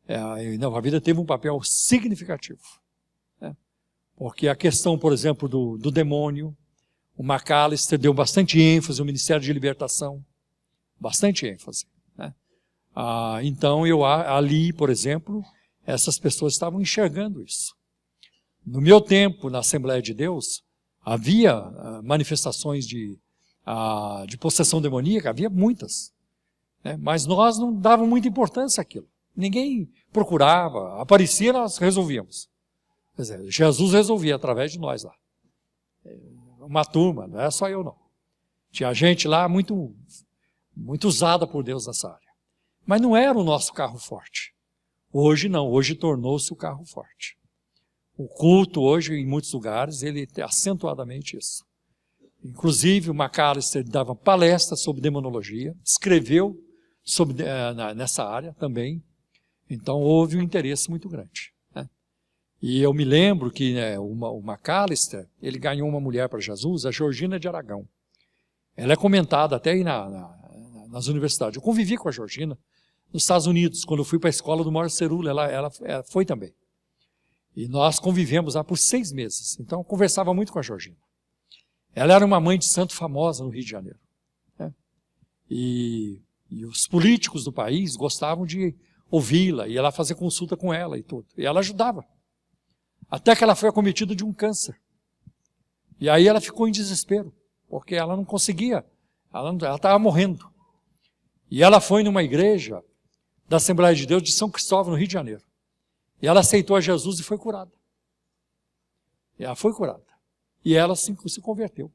A Nova Vida teve um papel significativo. Porque a questão, por exemplo, do demônio, o McAllister deu bastante ênfase ao Ministério de Libertação. Bastante ênfase. Então, ali, por exemplo, essas pessoas estavam enxergando isso. No meu tempo, na Assembleia de Deus, havia manifestações de possessão demoníaca, havia muitas. Mas nós não dávamos muita importância àquilo. Ninguém procurava, aparecia, nós resolvíamos. Quer dizer, Jesus resolvia através de nós lá. Uma turma, não é só eu não. Tinha gente lá muito usada por Deus nessa área. Mas não era o nosso carro forte. Hoje não, hoje tornou-se o carro forte. O culto hoje, em muitos lugares, ele tem acentuadamente isso. Inclusive, o McAllister dava palestras sobre demonologia, escreveu nessa área também. Então, houve um interesse muito grande. E eu me lembro que o McAllister, ele ganhou uma mulher para Jesus, a Georgina de Aragão. Ela é comentada até aí nas universidades. Eu convivi com a Georgina nos Estados Unidos, quando eu fui para a escola do Maurício Cerulli, ela foi também. E nós convivemos lá por 6 meses. Então, eu conversava muito com a Georgina. Ela era uma mãe de santo famosa no Rio de Janeiro. E os políticos do país gostavam de ouvi-la, ia lá fazer consulta com ela e tudo. E ela ajudava. Até que ela foi acometida de um câncer. E aí ela ficou em desespero, porque ela não conseguia, ela estava morrendo. E ela foi numa igreja da Assembleia de Deus de São Cristóvão, no Rio de Janeiro. E ela aceitou a Jesus e foi curada. E ela foi curada. E ela se converteu.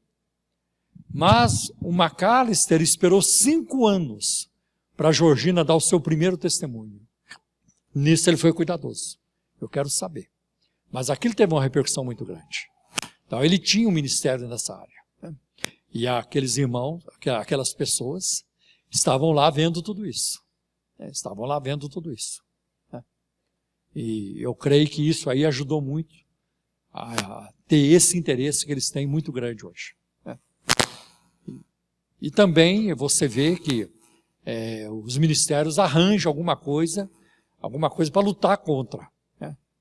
Mas o McAllister esperou 5 anos para a Georgina dar o seu primeiro testemunho. Nisso ele foi cuidadoso. Eu quero saber. Mas aquilo teve uma repercussão muito grande. Então ele tinha um ministério nessa área. E aqueles irmãos, aquelas pessoas, estavam lá vendo tudo isso. Estavam lá vendo tudo isso. E eu creio que isso aí ajudou muito a ter esse interesse que eles têm muito grande hoje. E também você vê que os ministérios arranjam alguma coisa para lutar contra.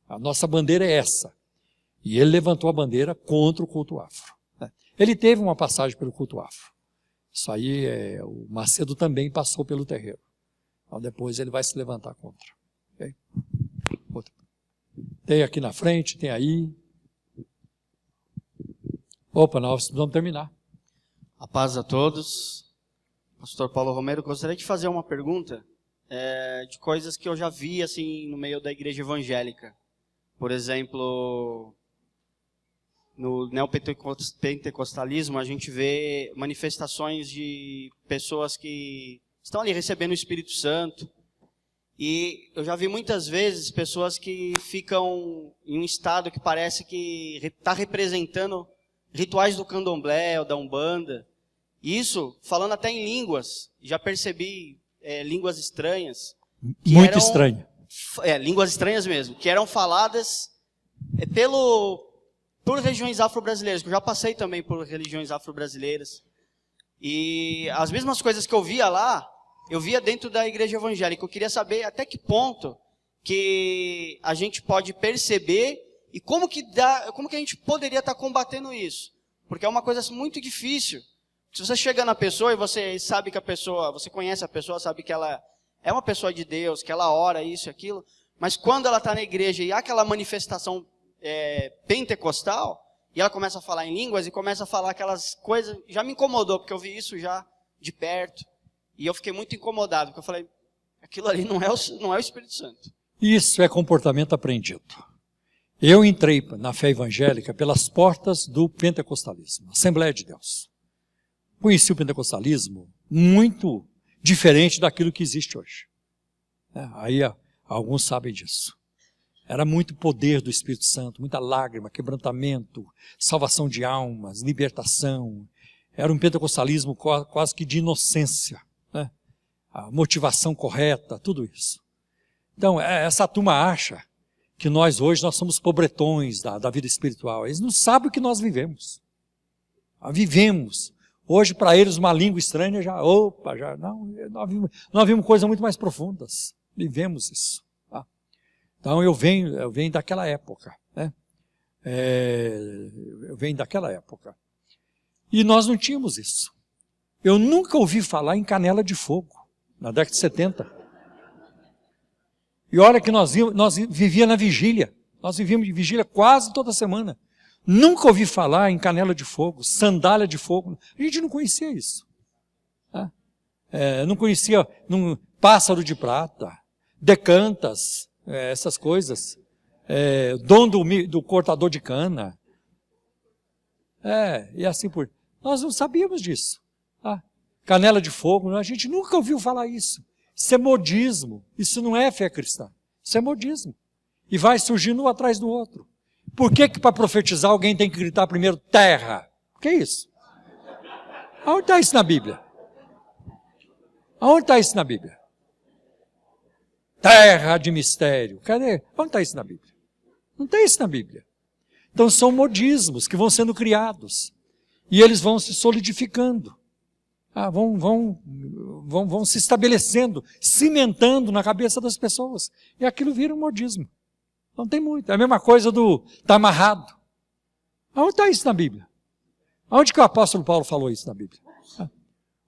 A nossa bandeira é essa. E ele levantou a bandeira contra o culto afro. Ele teve uma passagem pelo culto afro. Isso aí, o Macedo também passou pelo terreiro. Então depois ele vai se levantar contra. Okay? Tem aqui na frente, tem aí. Opa, nós precisamos terminar. A paz a todos. Pastor Paulo Romero, gostaria de fazer uma pergunta de coisas que eu já vi assim no meio da igreja evangélica. Por exemplo, no neopentecostalismo a gente vê manifestações de pessoas que estão ali recebendo o Espírito Santo. E eu já vi muitas vezes pessoas que ficam em um estado que parece que está representando rituais do candomblé ou da umbanda. Isso, falando até em línguas, já percebi línguas estranhas. Muito estranho. Línguas estranhas mesmo, que eram faladas por regiões afro-brasileiras, que eu já passei também por religiões afro-brasileiras. E as mesmas coisas que eu via lá, eu via dentro da igreja evangélica. Eu queria saber até que ponto que a gente pode perceber e como que a gente poderia estar combatendo isso. Porque é uma coisa muito difícil. Se você chega na pessoa e você sabe que a pessoa, você conhece a pessoa, sabe que ela é uma pessoa de Deus, que ela ora isso e aquilo, mas quando ela está na igreja e há aquela manifestação pentecostal, e ela começa a falar em línguas e começa a falar aquelas coisas, já me incomodou, porque eu vi isso já de perto, e eu fiquei muito incomodado, porque eu falei, aquilo ali não é o Espírito Santo. Isso é comportamento aprendido. Eu entrei na fé evangélica pelas portas do pentecostalismo, Assembleia de Deus. Conheci o pentecostalismo muito diferente daquilo que existe hoje. Aí alguns sabem disso. Era muito poder do Espírito Santo, muita lágrima, quebrantamento, salvação de almas, libertação. Era um pentecostalismo quase que de inocência, né? A motivação correta, tudo isso. Então, essa turma acha que nós somos pobretões da vida espiritual. Eles não sabem o que nós vivemos. Vivemos. Hoje, para eles, uma língua estranha nós vimos coisas muito mais profundas. Vivemos isso. Tá? Então, eu venho daquela época. Né? Eu venho daquela época. E nós não tínhamos isso. Eu nunca ouvi falar em canela de fogo, na década de 70. E olha que nós vivíamos na vigília. Nós vivíamos de vigília quase toda semana. Nunca ouvi falar em canela de fogo, sandália de fogo. A gente não conhecia isso. Tá? Não conhecia pássaro de prata, decantas, essas coisas. Dom do cortador de cana. E assim por... Nós não sabíamos disso. Tá? Canela de fogo, a gente nunca ouviu falar isso. Isso é modismo. Isso não é fé cristã. Isso é modismo. E vai surgindo um atrás do outro. Por que para profetizar alguém tem que gritar primeiro terra? O que é isso? Aonde está isso na Bíblia? Aonde está isso na Bíblia? Terra de mistério. Cadê? Onde está isso na Bíblia? Não tem isso na Bíblia. Então são modismos que vão sendo criados. E eles vão se solidificando. Vão se estabelecendo, cimentando na cabeça das pessoas. E aquilo vira um modismo. Não tem muito. É a mesma coisa do está amarrado. Aonde está isso na Bíblia? Aonde que o apóstolo Paulo falou isso na Bíblia?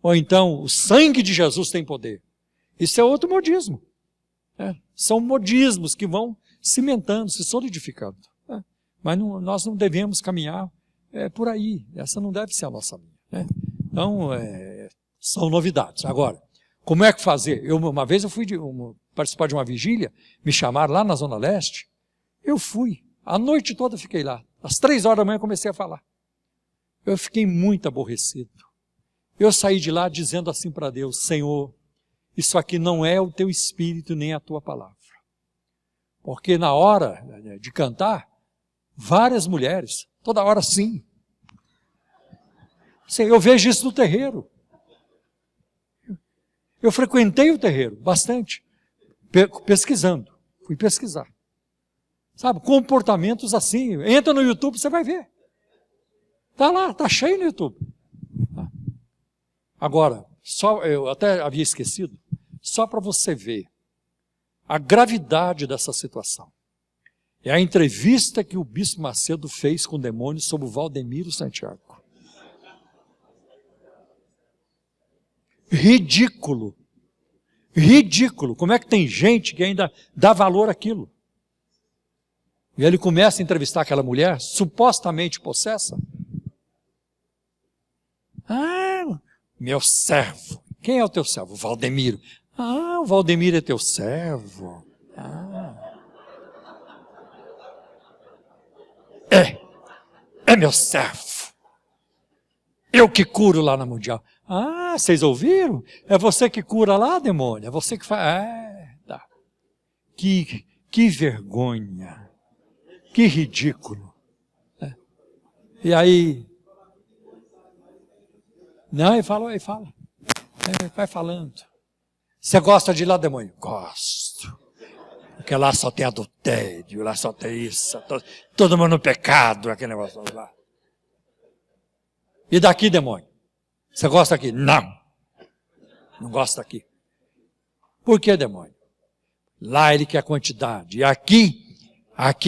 Ou então, o sangue de Jesus tem poder. Isso é outro modismo. São modismos que vão cimentando, se solidificando. Mas nós não devemos caminhar por aí. Essa não deve ser a nossa linha. Então, são novidades. Agora, como é que fazer? Uma vez eu fui participar de uma vigília, me chamaram lá na Zona Leste, eu fui, a noite toda fiquei lá, às 3 horas da manhã comecei a falar. Eu fiquei muito aborrecido. Eu saí de lá dizendo assim para Deus, Senhor, isso aqui não é o teu espírito nem a tua palavra. Porque na hora de cantar, várias mulheres, toda hora sim. Eu vejo isso no terreiro. Eu frequentei o terreiro bastante, pesquisando, fui pesquisar. Sabe, comportamentos assim, entra no YouTube, você vai ver. Está lá, está cheio no YouTube. Agora, eu até havia esquecido, só para você ver a gravidade dessa situação. É a entrevista que o Bispo Macedo fez com o demônio sobre o Valdemiro Santiago. Ridículo. Ridículo. Como é que tem gente que ainda dá valor àquilo? E ele começa a entrevistar aquela mulher, supostamente possessa. Ah, meu servo. Quem é o teu servo? O Valdemiro. Ah, o Valdemiro é teu servo. Ah. É meu servo. Eu que curo lá na Mundial. Ah, vocês ouviram? É você que cura lá, demônio? É você que faz... tá. Que vergonha. Que ridículo. E aí... Não, ele fala. Vai falando. Você gosta de ir lá, demônio? Gosto. Porque lá só tem adultério, lá só tem isso. Todo mundo no pecado, aquele negócio lá. E daqui, demônio? Você gosta aqui? Não. Não gosta aqui. Por que, demônio? Lá ele quer quantidade. E aqui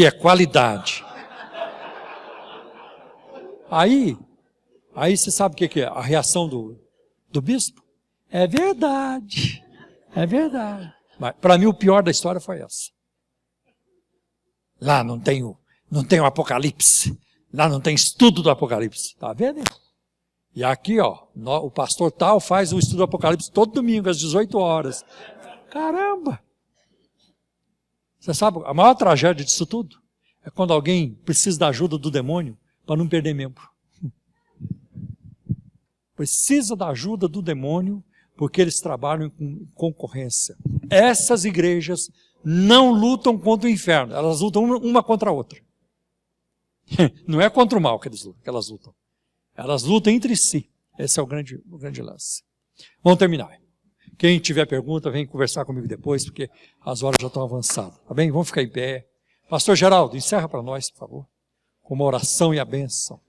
é qualidade. Aí você sabe o que é a reação do bispo? É verdade. É verdade. Mas para mim o pior da história foi essa. Lá não tem o Apocalipse. Lá não tem estudo do Apocalipse. Tá vendo? E aqui, ó, o pastor tal faz o estudo do Apocalipse todo domingo às 18 horas. Caramba! Você sabe, a maior tragédia disso tudo é quando alguém precisa da ajuda do demônio para não perder membro. Precisa da ajuda do demônio porque eles trabalham com concorrência. Essas igrejas não lutam contra o inferno, elas lutam uma contra a outra. Não é contra o mal que elas lutam. Elas lutam entre si. Esse é o grande lance. Vamos terminar. Quem tiver pergunta, vem conversar comigo depois, porque as horas já estão avançadas. Tá bem? Vamos ficar em pé. Pastor Geraldo, encerra para nós, por favor, com uma oração e a bênção.